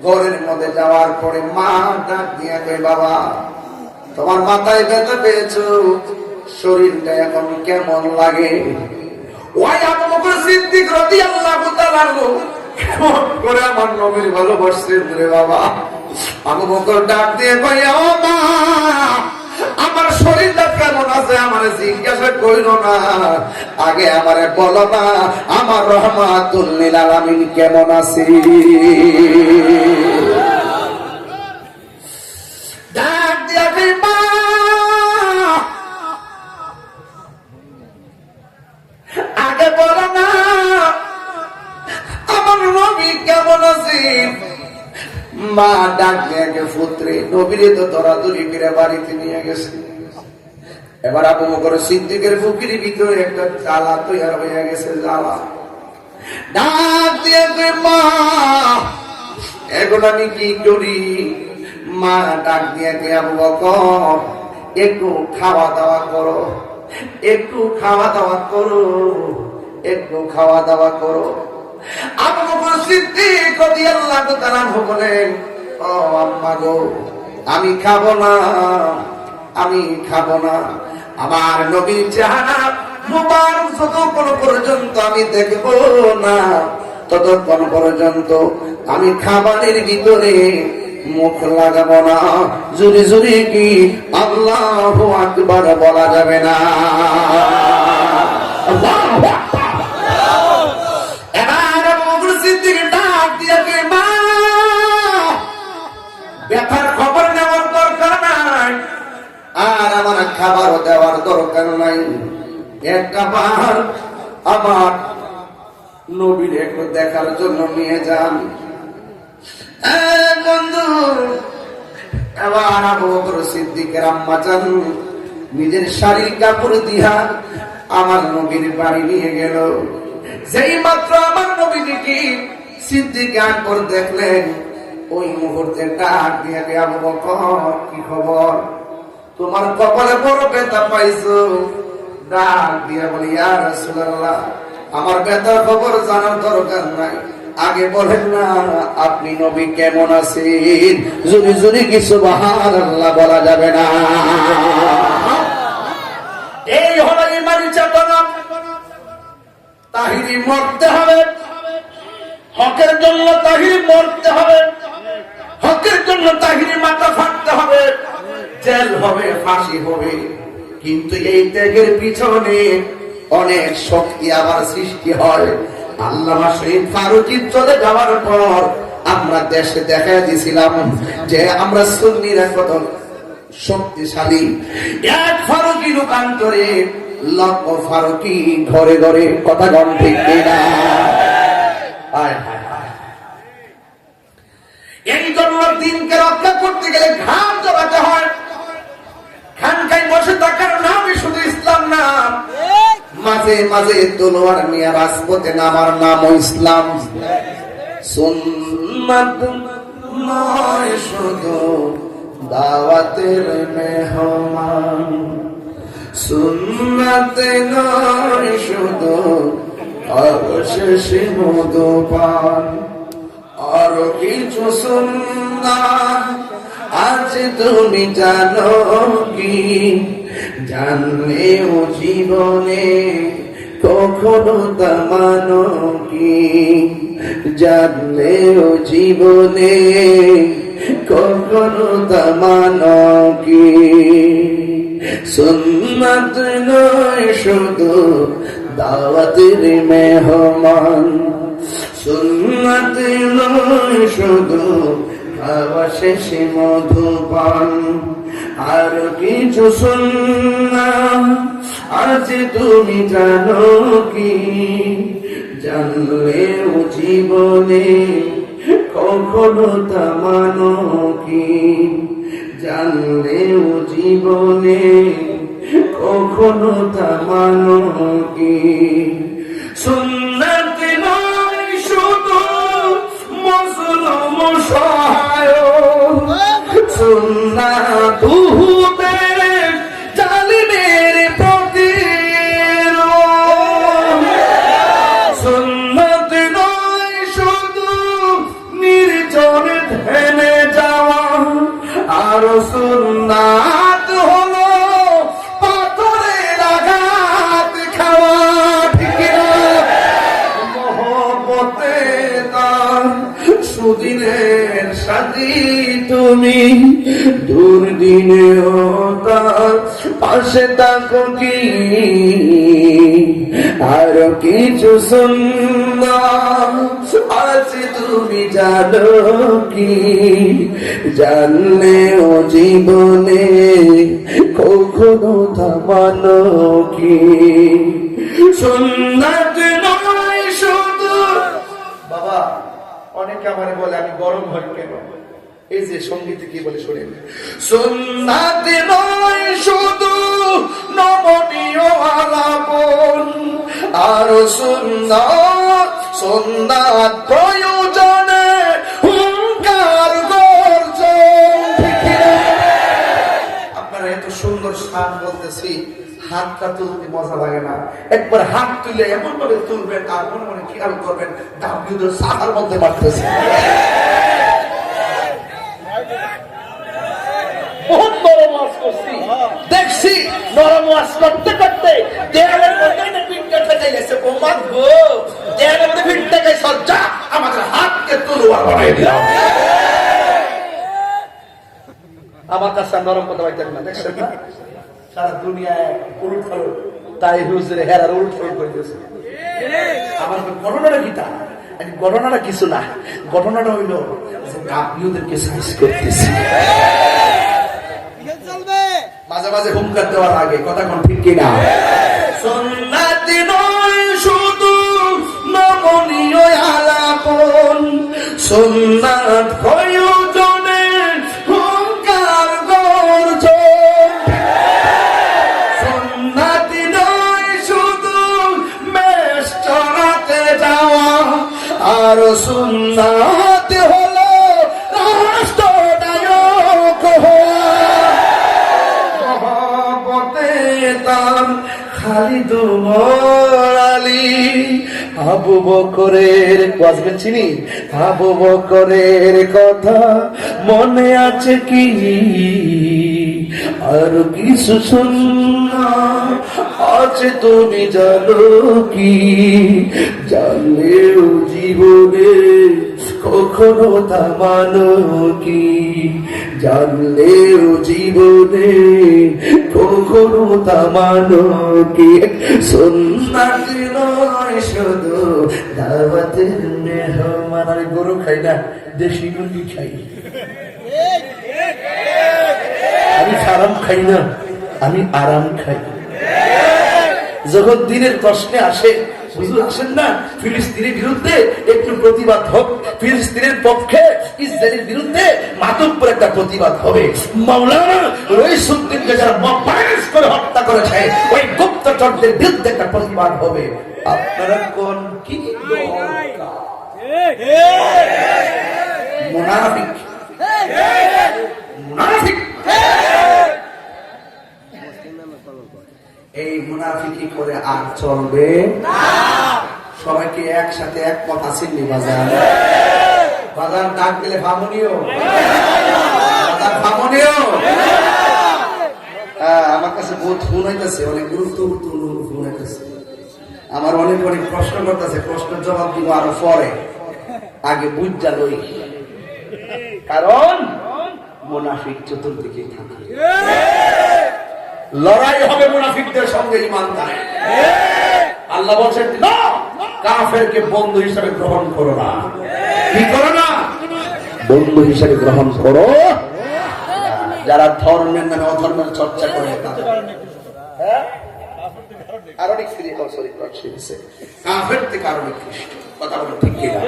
ঘরের মধ্যে যাওয়ার পরে মা ডাক দিয়া কয়, বাবা তোমার মাথায় ব্যথা পেয়েছো, শরীরটা এখন কেমন লাগে? ওই আবু বকর সিদ্দিক রাদিয়াল্লাহু তাআলা কেমন করে আমার নবীর ভালোবাসছেন রে বাবা। আবু বকর ডাক দিয়ে কয়, ও মা আমার শরীরটা কেমন আছে আমার জিজ্ঞাসা কইল না, আগে আমারে বলো না আমার রহমাতুল লিল আলামিন কেমন আছে। ডাক দিয়া কই মা আগে বলো না আমার নবী কেমন আছে। মা ডাক দিয়ে পুত্রে নবীরে তো দরাদরি করে বাড়িতে নিয়ে গেছে। এবার আবু বকর সিদ্দিকের বুকের ভিতরে একটা জ্বালা তৈরি হয়ে গেছে, জ্বালা। ডাক দিয়ে মা এখন আমি কি করি। মা ডাক দিয়ে আবু বকর একটু খাওয়া দাওয়া করো, একটু খাওয়া দাওয়া করো, একটু খাওয়া দাওয়া করো। আবু বকর সিদ্দিক রাদিয়াল্লাহু তাআলা বলেন, ও আম্মা গো আমি খাবো না, আমি খাবো না। আমার নবীর চেহারা মুবারক যতক্ষণ পর্যন্ত আমি দেখবো না ততক্ষণ পর্যন্ত আমি খাবারের ভিতরে মুখ লাগাবো না। জুরি জুরি কি আল্লাহু আকবার বলা যাবে না। আল্লাহু আকবার। এবার আবু বকর সিদ্দিক ডাক দিয়ে কয়, মা ব্যথার খবর নেওয়ার দরকার নাই, আর আমার খাবারও দেওয়ার দরকার নাই। একটা বার আমার নবীর একটু দেখার জন্য নিয়ে যান বন্ধু। এবার আবু বকর সিদ্দিকের আম্মা জান নিজের শাড়ির কাপড় দিয়া আমার নবীর বাড়ি নিয়ে গেল। যেই মাত্র আমার নবীকে সিদ্দিক আকবর দেখলেন, ওই মুহূর্তে ডাক দিয়ে আবু বকর কি খবর, তোমার কপালে বড় ব্যথা পাইছো। ডাক দিয়া বলি, ইয়া রাসূলুল্লাহ আমার ব্যথার খবর জানার দরকার নাই, আগে বলেন না আপনি নবী কেমন আছেন। জুরি জুরি কি সুবহানাল্লাহ বলা যাবে না। এই হলো ইমানি চেতনা। তাহিরি মরতে হবে, হকের জন্য তাহিরি মরতে হবে, হকের জন্য তাহিরি মাথা ফাটতে হবে, জেল হবে, ফাঁসি হবে। কিন্তু এই ত্যাগের পিছনে অনেক শক্তি আবার সৃষ্টি হয়। আল্লামা শহীদ ফারুকী চলে যাওয়ার পর আমরা দেশে দেখা দিয়েছিলাম যে আমরা সুন্নিরা কত শক্তিশালী। এক ফারুকী রূপান্তরে লক্ষ ফারুকী ঘরে ঘরে, কথা গণ ঠিক কিনা। এই জন্য দিনকে রক্ষা করতে গেলে ঘাম জড়াতে হয়। খানকায় বসে থাকার নামই শুধু ইসলাম না, মাঝে মাঝে তলোয়ার নিয়ে রাজপথে নামার নাম ইসলাম। সুন্নাত নয় শুধু দাওয়াতের মেহমান, সুন্নাত নয় শুধু অবশেষে মধুপান, আর কিছু সুন্নাত আজ তুমি জানো কি, জানলেও জীবনে কখনো তা মানো কি, জানলেও জীবনে কখনো তা মানো কি। সুন্নাত নয় শুধু দাওয়াতের মেহমান, সুন্নাত নয় শুধু খাওয়া শেষে মধুপান, আর কিছু সুন্নাত আজ তুমি জানো কি, জানলেও জীবনে কখনো তা মানো কি, জানলেও জীবনে কখনো তা মানো কি। সুন্নাত নয় শুধু মজলুম সহায়, সুন্নাত হুদের জালিমের প্রতিরোধ, সুন্নাত নয় শুধু নির্জন ধ্যানে যাওয়া, আর সুন্নাত হলো পাথরের আঘাত খাওয়া। ঠিক না? মহব্বতে তার সুদিনের সাথী তুমি, দুর্দিনেও তার পাশে থাকো কি আর কিছু সুন্দর আছে তুমি জানো কি, জানলেও জীবনে কখনো থামানো কি। সুন্দর নয় শুধু বাবা, অনেকে আমারে বলে আমি গরম হই কেন, এই যে সঙ্গীতে কি বলে শোনেন, সুন্নাত নয় শুধু নমনীয় আলাপন, আর সুন্নাত প্রয়োজনে হুঙ্কার গর্জন। আপনারা এত সুন্দর শান বলতেছি, হাতটা তুলতে মজা লাগে না? একবার হাত তুলে এমন ভাবে তুলবেন আর মনে মনে খেয়াল করবেন দাবিদের সাহার মধ্যে মারতেছে। বহুত নরম ওয়াজ করছি, দেখছি নরম ওয়াজ করতে করতে দেয়ালের মধ্যে পিঠ কেটে গেছে। ওমা গো, দেয়ালের মধ্যে পিঠ কেটে সজ্জা আমাদের হাতকে তলোয়ার বানাই দিলাম। আমার কাছে নরম কথা বলতেন না, দেখছেন না? সারা দুনিয়ায় উলট পালট, তাই হুজুরে হেরার উলট পালট করে দিয়েছে। আমার ঘটনাটা কি তা? ঘটনাটা কিছু না, ঘটনাটা হইল আপনি ওদেরকে সাইজ করতেছি। মাঝে মাঝে হুঙ্কার দেওয়ার আগে কথা কোন ঠিক কিনা? সুন্নাত নয় শুধু নমনীয় আলাপন, সুন্নাত প্রয়োজনে হুঙ্কার গর্জন। সুন্নাত নয় শুধু মেষ চড়াতে যাওয়া, আর সুন্নাত হলো রাষ্ট্রনায়ক হওয়া। খালিদ উমর আলী আবু বকরের ওয়াজবেন চিনি, আবু বকরের কথা মনে আছে কি, আর কিছু শুননা আছে তুমি জানো কি, জানলেও জীবনে কখনো থামানো কি, জানলেও জীবনে কখনো থামানো কি। সুন্নাত নয় শুধু দাওয়াতের মেহমান। আমি গরু খাই না, দেশি মুরগি খাই। আমি হারাম খাই না, আমি আরাম খাই। যখন দিনের প্রশ্নে আসে, হুজুর আসেন না ফিলিস্তিনের বিরুদ্ধে একটু প্রতিবাদ হোক, ফিলিস্তিনের পক্ষে ইসরায়েলের বিরুদ্ধে মাতব্বর একটা প্রতিবাদ হবে, মাওলানা রইসুদ্দিনকে যারা মবাইস করে হত্যা করেছে ওই গুপ্তচরদের বিরুদ্ধে একটা প্রতিবাদ হবে। আপনারা কোন কি মুনাফিক, মুনাফিক। এই মুনাফিকি করে আর চলবে না। সবাইকে একসাথে একমত আছেন নি বাজার? বাজার ডাক দিলে ভাবনীয়, বাজার ভাবনীয়। আমার কাছে বহুত ফোন হইতেছে, অনেক গুরুত্বপূর্ণ ফোন হইতেছে। আমার অনেক অনেক প্রশ্ন করতেছে, প্রশ্নের জবাব দিব আরো পরে, আগে বুঝা লই। কারণ মুনাফিক চতুর্দিকে থাকে। লড়াই হবে মুনাফিকদের সঙ্গে ইমানদার। আল্লাহ বলছেন না, কাফেরকে বন্ধু হিসাবে গ্রহণ করো না। কি করো না? বন্ধু হিসাবে গ্রহণ করো। যারা ধর্মের নামে অধর্মের চর্চা করে তাদের আরো কাফের থেকে আরো নিকৃষ্ট। কথা বলে ঠিক কিনা?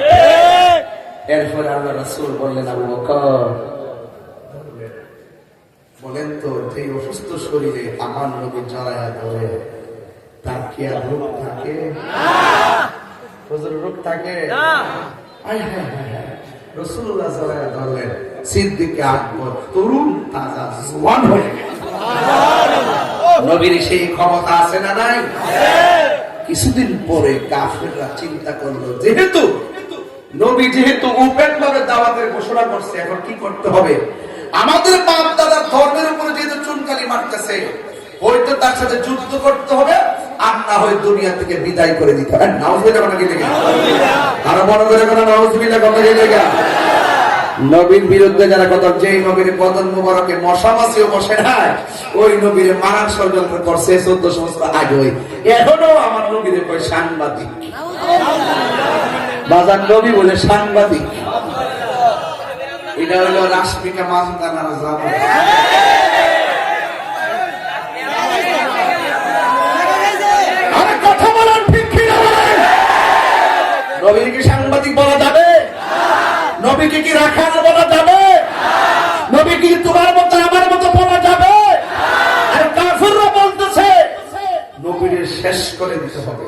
এরপরে আল্লাহ রাসূল বললেন, আবু বকর বলেন তো, এই অসুস্থ শরীরে আমার নবী জড়ায়া ধরে তার কি আর রোগ থাকে? রোগ থাকে? রাসূলুল্লাহ জড়ায়া ধরলেন, সিদ্দিক আকবর তরুণ তাজা জওয়ান হয়ে গেল। নবীর সেই ক্ষমতা আছে না নাই? কিছুদিন পরে কাফেররা চিন্তা করলো, যেহেতু নবী ওপেন ভাবে দাওয়াতের ঘোষণা করছে, এখন কি করতে হবে? আমাদের বাপ দাদার ধর্মের উপরে যেহেতু চুনকালি মারতেছে, হয়তো তার সাথে যুদ্ধ করতে হবে, আর না হয় দুনিয়া থেকে বিদায় করে দিতে হবে। নাউজুবিল্লাহ, কথা কি লেগে আরো বড় করে কথা, নাউজুবিল্লাহ, কথা কি লেগে। নবীর বিরুদ্ধে যারা কথা, যেই নবীর বদন মুবারকে মশা মাছিও বসে না, ওই নবীর মারার ষড়যন্ত্র করছে 1400 বছর আগে। এখনো আমার নবীর কই সাংবাদিক, বাজার নবী বলে সাংবাদিক। এটা হলো রাশমিকা মান্দানার জামা। আরে কথা বলেন ঠিক কি না বলেন? নবীর কি সাংবাদিক বলা যাবে? নবীকে কি রাখাল বলা যাবে? নবী কি তোমার মতো আমার মতো বলা যাবে? আর কাফিররা বলতেছে নবীর শেষ করে দিতে হবে।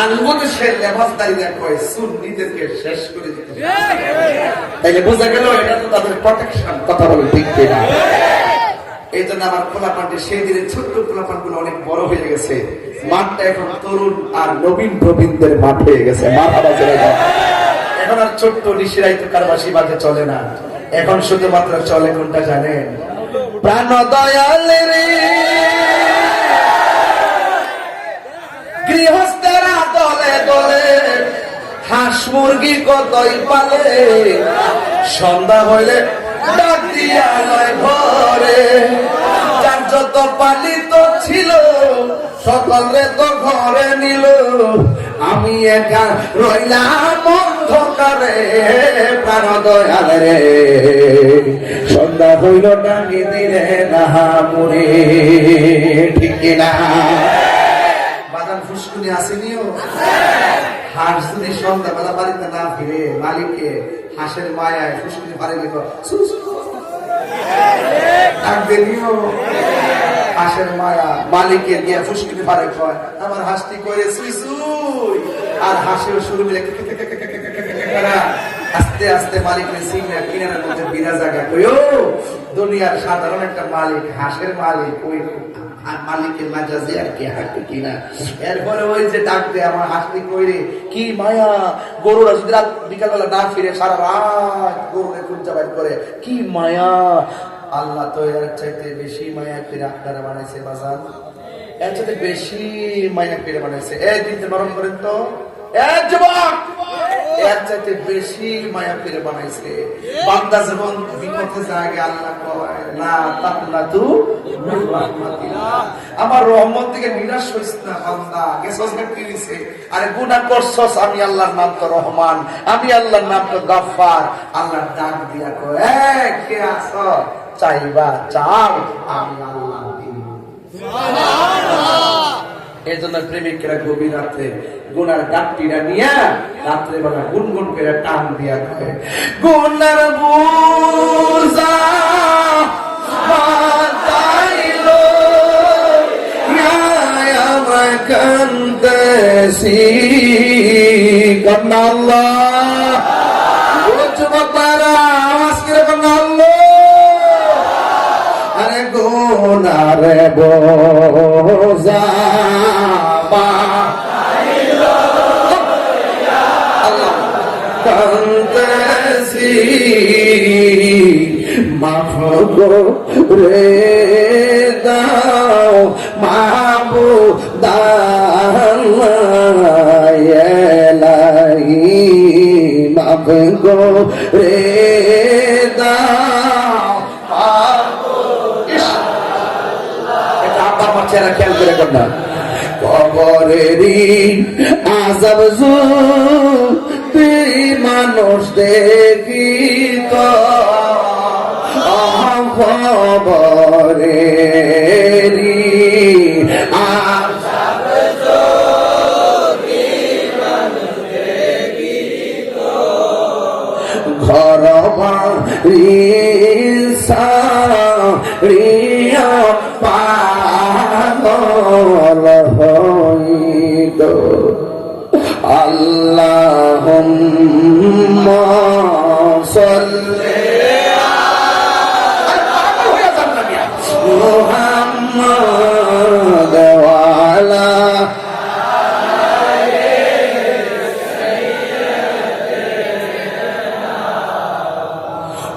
আঙ্গুল সে লেবাসদারিরা কয় সুন্নিদেরকে শেষ করে দিতে হবে। তাইলে বোঝা গেল এটা তো তাদের প্রোটেকশন। কথা বলে ঠিক কিনা? এই জন্য আমার পোলাপানটি সেই দিনের ছোট্ট পোলাপান গুলো অনেক বড় হয়ে গেছে। মাঠটা এখন তরুণ আর নবীন প্রবীণদের মাঠ হয়ে গেছে। মাথা চলে যায়। এখন আর ছোট্ট ঋষিরাই তো কারবাসী মাঠে চলে না। এখন শুধুমাত্র চলে কোনটা জানেন? প্রাণ দয়াল রে গৃহস্থেরা দলে দলে হাঁস মুরগি কতই পালে, সন্ধ্যা হইলে ডাক দিয়া লয় ঘরে। যার যত পালিত ছিল সকলে তো ঘরে নিল, আমি একা রইলাম অন্ধকারে। প্রাণ দয়াল রে সন্ধ্যা হইল ডাকি দিলে না মুড়ি। ঠিক কিনা? বাদাম ফুসকুনি আসেনিও। হাঁস যদি সন্ধ্যাবেলা বাড়িতে না ফিরে, মালিককে হাঁসের মায়ায় ফুসকুনি পারে দেখো হাঁসের মায়া মালিককে দিয়ে ফুসকুনি পারে কয় আমার হাঁসটি করে সুই সুই, আর হাঁসেও শুরু মিলে আস্তে আস্তে মালিকের সিগনাল কিনারের মধ্যে বিনা জায়গা কইও। দুনিয়ার সাধারণ একটা মালিক, হাঁসের মালিক, ওই মালিকের মাঝাজি আর কি হাঁটে কিনা। এরপরে ওই যে ডাক দেয় আমার হাসতে কইরে কি মায়া, গরুরা যদি রাত বিকালবেলা না ফিরে সারা রাত গরুরে খুঁজা বাইর করে, কি মায়া। আল্লাহ তো এর চাইতে বেশি মায়া ফিরে আপনারা বানাইছে বাজার, এর চাইতে বেশি মায়া ফিরে বানাইছে। এই দিনটা নরম করেন তো যুবক, এর চাইতে বেশি মায়া ফিরে বানাইছে। বান্দা যখন বিপথে যায় আল্লাহ কয় না তাকনা তু মির রাহমাতিল্লাহ, আমার রহমত থেকে নিরাশ হইস না বান্দা। গেছস না কি হইছে? আরে গুনাহ করছস, আমি আল্লাহর নাম তো রহমান, আমি আল্লাহর নাম তো গফফার। আল্লাহ ডাক দিয়া কয় এ কে আছো, চাইবা চাও, আমি আল্লাহ দিন। সুবহানাল্লাহ। এই জন্য প্রেমিকরা গভীর রাত্রে গুনার ডাকটিরা নিয়ে রাত্রে বেলা গুনগুন করে টান দিয়া কয় গুনার বুঝা বাতাইলো আমার কান্দেছি আল্লাহ। আওয়াজ করে আল্লাহ। আরে গুনার বোঝা কান্দেছি মাফ করে দাও মাহবুব মাফ করে দাও। এটা আব্বার বাচ্চারা খেয়াল করে করনা। কবরেরই আযাব যদি মানুষ দেখি তো কবরেরই আযাব যদি মানুষ দেখি তো ঘর বাড়ি সারিয়া পাগল হইল। আল্লাহুম্মা সাল্লি আলা মুহাম্মাদ ওয়া আলা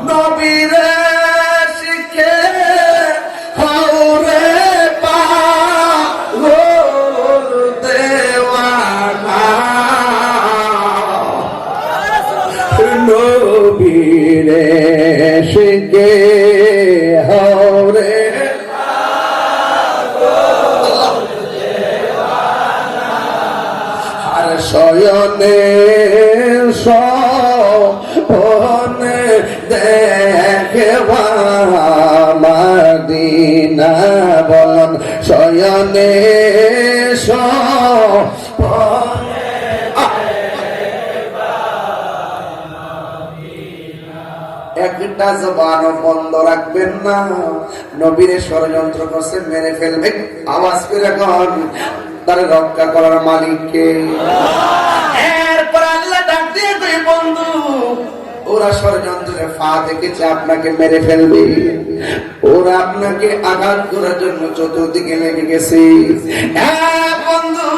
নবীরে শিখে হওরে পাগল দেওয়ানা নবী শয়নে স্বপ্নে দেখবা মদিনা বলুন শয়নে স্বপ্নে একটা জবান বন্ধ রাখবেন না। নবীর ষড়যন্ত্র করছে মেরে ফেলবে, আওয়াজ করে কন তার রক্ষা করার মালিককে। এরপর আল্লাহ ডাক দিয়ে কই বন্ধু ওরা ষড়যন্ত্রের ফা দেখেছে আপনাকে মেরে ফেলবে, ওরা আপনাকে আঘাত করার জন্য চতুর্দিকে লেগে গেছে। বন্ধু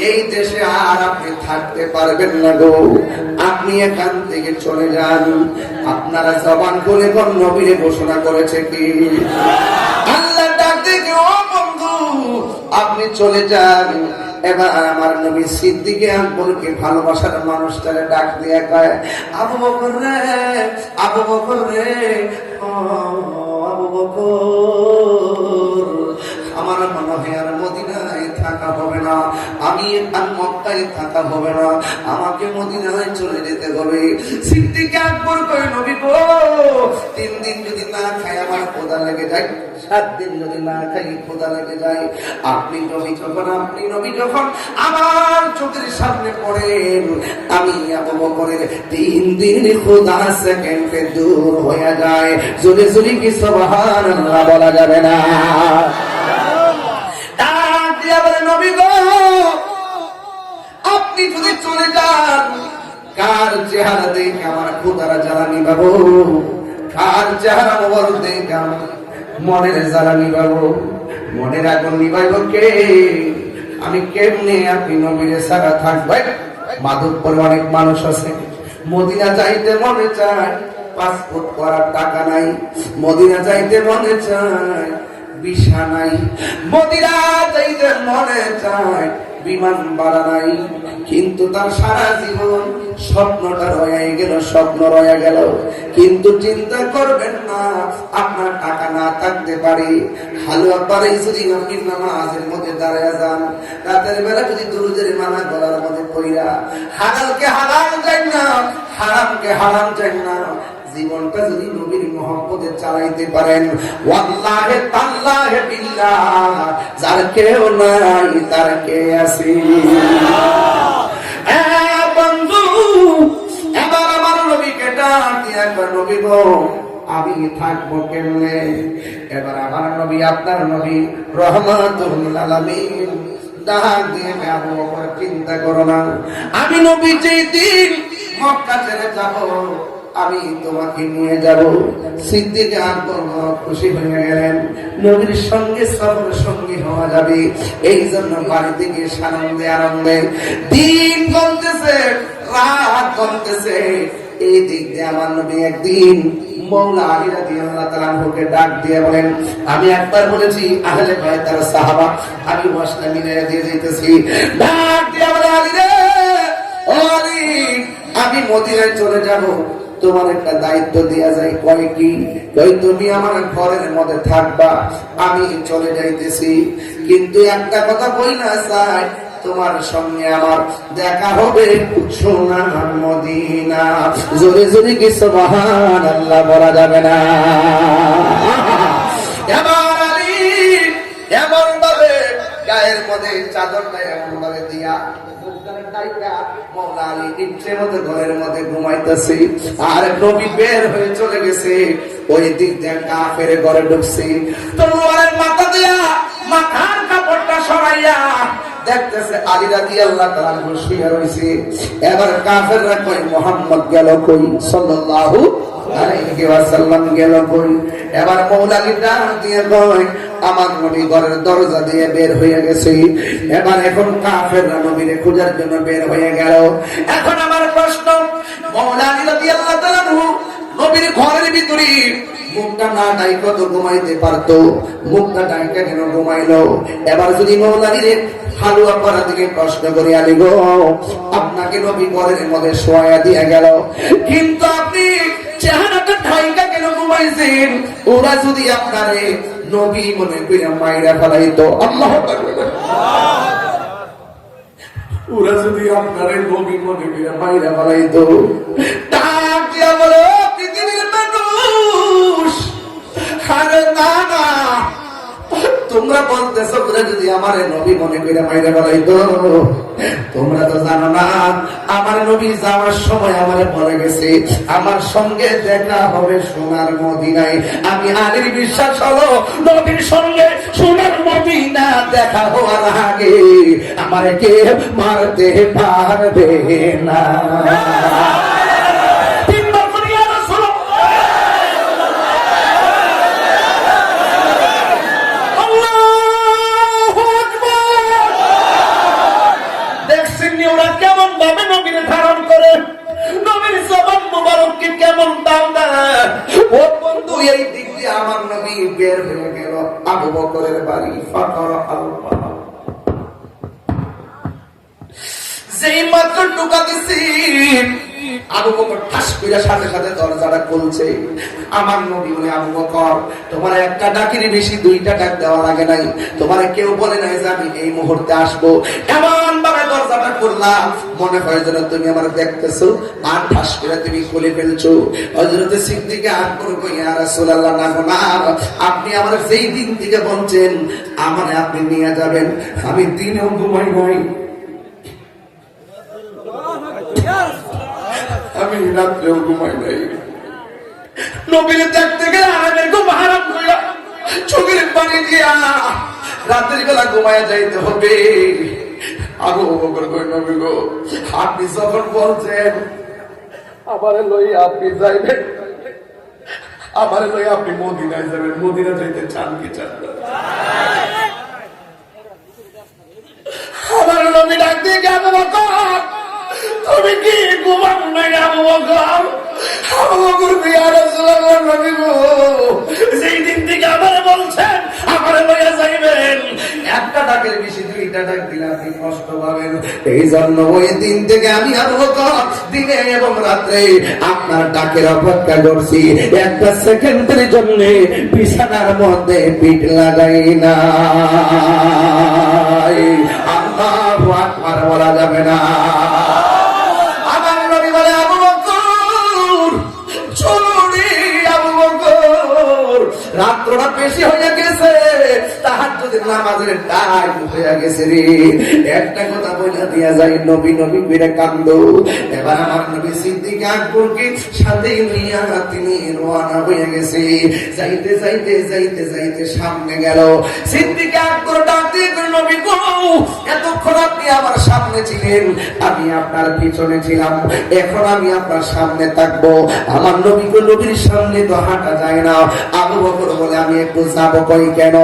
এই দেশে আর আপনি থাকতে পারবেন না গো, আপনি এখান থেকে চলে যান। আপনারা জবান খুলে কোন নবীরে ঘোষণা করেছে কি? আল্লাহ ডাক দিয়ে ও বন্ধু আপনি চলে যান। এবার আমার নবী সিদ্দিকে আকবরকে ভালোবাসার মানুষটারে ডাক দিয়ে কয় আবু বকর রে, আবু বকর রে, ও আবু বকর আমার মনে হয় আর মদিনায় থাকা হবে না, আমি আর মক্কায় থাকা হবে না, আমাকে মদিনায় চলে যেতে হবে। সিদ্দিক আকবর কয় নবী গো 3 দিন যদি না খাই আমার ক্ষুধা লেগে যায়, 7 দিন যদি না খাই ক্ষুধা লেগে যায়। আপনি নবী যখন আমার চোখের সামনে পড়েন আমি আবু বকরের 3 দিন ক্ষুধা সেকেন্ডে দূর হয়ে যায়। জোরে জোরে কি সুবহানাল্লাহ বলা যাবে না? আপনি যদি চলে যান কার চেহারা দেখে আমার ক্ষুধারা জ্বালানি পাবো, কার চেহারা মোবারক দেখে আমার মনের জ্বালানি পাবো, মনের আগুন নিবাইব কে? আমি কেমনে আপনি নবীরে ছাড়া থাকবে? মাধবপুরে অনেক মানুষ আছে মদিনা যাইতে মনে চায়, পাসপোর্ট করার টাকা নাই, মদিনা যাইতে মনে চায়, ভিসা নাই, মদিনা যাইতে মনে চায়, বিমান ভাড়া নাই, কিন্তু তার সারা জীবন স্বপ্নটা রয়ে গেল, স্বপ্ন রয়ে গেল। কিন্তু চিন্তা করবেন না আপনার টাকা না থাকতে পারে, হালুয়া পারে যদি আপনি নামাজের মধ্যে দাঁড়ায় যান, রাতের বেলা যদি দুরুদের মালা গলার মধ্যে পইরা হালালকে হালাল চাই না, হারামকে হারাম চাই না, জীবনটা যদি নবীর মহব্বতে চালাইতে পারেন ওয়াল্লাহি তাল্লাহি বিল্লাহ যার কেউ নাই তার কে আছে। বন্ধু এবার আমার নবীকে ডাক দিয়া নবী গো আমি থাকবো কেমনে? এবার আমার নবী আপনার নবী রহমাতুল লিল আলামিন ডাক দিয়ে আবু বকর চিন্তা করো না, আমি নবী যেই দিন মক্কা ছেড়ে যাব আমি তোমাকে নিয়ে যাব। সিদ্দিক আকবর খুশি হয়ে গেলেন, নবীর সঙ্গে সফর সঙ্গী হওয়া যাবে, এই জন্য বাড়ি থেকে সানন্দে আনন্দে দিন গলতেছে, রাত গলতেছে। এই দিক দিয়ে আমার নবী একদিন মওলা আলী রাদিয়াল্লাহু তাআলা আনহুকে ডাক দিয়ে বলেন আমি একবার বলেছি আহলে বাইত আর সাহাবা আমি ওয়াসনা মিলিয়ে দিয়ে যাইতেছি। ডাক দিয়ে বলে আলী রে, ও আলী আমি মদিনায় চলে যাব, তোমার একটা দায়িত্ব দেয়া যায়। কয় কি? কই তুমি আমার ঘরের মধ্যে থাকবা, আমি চলে যাইতেছি, কিন্তু একটা কথা বই না চাই তোমার সঙ্গে আমার দেখা হবে সোনার মদিনা। জোরে জোরে কি সুবহানাল্লাহ বলা যাবে না? এবার আলী এমন ভাবে গায়ের মধ্যে চাদরটা এমন ভাবে দিয়া মওলা আলী ইচ্ছে মতো ঘরের মধ্যে ঘুমাইতেছে, আর নবী বের হয়ে চলে গেছে ওই দিক দিয়ে কাফের ঘরে ঢুকছে, তলোয়ারের মাথা দিয়া মাথার কাপড়টা সরাইয়া দেখতেছে আলী রাদিয়াল্লাহু তাআলা শুয়ে রইছে। এবার কাফেররা কয় মুহাম্মদ গেল কই, সাল্লাল্লাহু আলাইহি ওয়াসাল্লাম গেল কই? এবার মওলা আলী ডাক দিয়ে কয় আমার নবী ঘরের দরজা দিয়ে বের হয়ে গেছে। এবার এখন কাফেররা নবীরে খোঁজার জন্য বের হয়ে গেল। এখন আমার প্রশ্ন, মওলা আলী রাদিয়াল্লাহু তাআলা নবীর ঘরের ভিতরে মুখটা না ডাইকা তো ঘুমাইতে পারতো, মুখটা ডাইকা কেন ঘুমাইলো? এবার যদি মওলা আলীর হালুয়া পাড়া থেকে প্রশ্ন করে আলী গো আপনাকে নবী ঘরের মধ্যে শোয়া দিয়ে গেল, কিন্তু আপনি চেহারাটা ঢাইকা কেন ঘুমাইছেন? ওরা যদি আপনারে নবী মনে করে মাইরা ফেলাইতো, আল্লাহু আকবার। ওরা যদি আপনার নবী মনে করে মাইরা বাড়াইতো, ডাক দিয়া বলে, ও পৃথিবীর মানুষ, আরে না না, তোমরা বলতেছো ওরা যদি আমার নবী মনে করে মাইরা বাড়াইতো, তোমরা তো জানো না আমার নবী যাওয়ার সময় আমারে বলে গেছে আমার সঙ্গে দেখা হবে সোনার মদিনায়। আমি আলীর বিশ্বাস হলো নবীর সঙ্গে সোনার মদিনা দেখা হওয়ার আগে আমারে কে মারতে পারবে না। আমার নবী বের হয়ে গেল আবু বকরের বাড়ি ফাঁকা আলপা, যেই মাত্র ঢুকা দিছি আবু বকর ঠাস করে সাথে সাথে দরজাটা খুলছে। আমার নবী বলে, আবু বকর তোমার একটা ডাকেরই বেশি দুইটা ডাক দেওয়া লাগে নাই, তোমার কেউ বলে নাই যে আমি এই মুহূর্তে আসবো। এমন ভাবে দরজাটা খুললাম মনে হয় যেন তুমি আমার দেখতেছো, আর ঠাস করে তুমি খুলে ফেলছো। হযরত সিদ্দিক আকবর কই, ইয়া রাসূলুল্লাহ, না গো না, আপনি আমার যেই দিন থেকে বলছেন আমারে আপনি নিয়ে যাবেন, আমি দিনেও ঘুমাই নাই, আমি রাত্রেও ঘুমাই নাই। নবীর দেখতে গেলে আরামের ঘুম হারাম হইল, চোখের পানি দিয়া রাত্রির বেলা ঘুমায় যাইতে হবে। আবু বকর কই, নবী গো, আপনি যখন বলছেন আমারে লই আপনি যাইবেন, আমারে লই আপনি মদিনায় যাবেন, মদিনা যাইতে চান কি চান না? আমার নবী ডাক দিয়ে, আবু বকর তুমি কি ঘুমান নাই? আবু বকর, আবু বকর, ইয়া রাসূলুল্লাহ, নবী গো, যেই দিন থেকে আমারে বলছেন আমারে লইয়া যাইবেন, একটা ডাকের বেশি দুইটা ডাক দিলে আপনি কষ্ট পাবেন। এই জন্য ওই দিন থেকে আমি আবু বকর দিনে এবং রাত্রে আপনার ডাকের অপেক্ষা করছি, একটা সেকেন্ডের জন্য বিছানার মধ্যে পিঠ লাগাই না। আল্লাহু আকবার বলা যাবে না। রাত্রটা বেশি হয়ে গেছে, তাহাজ্জুদের নামাজের টাইম হয়ে গেছে রে। একটা কথা বলে দিয়া যাই, নবী নবী করে কান্দো। এবার আমার নবী সিদ্দিক আকবরকে সাথে নিয়া তিনি রওনা হয়ে গেছে। যাইতে যাইতে যাইতে যাইতে সামনে গেল। সিদ্দিক আকবর ডাক দিয়ে, নবী গো, এতক্ষণ আপনি আমার সামনে ছিলেন, আমি আপনার পিছনে ছিলাম, এখন আমি আপনার সামনে থাকবো। আমার নবী গো, নবীর সামনে তো হাঁটা যায় না। আবু বকর বলে, আমি একটু যাবো। কই কেন?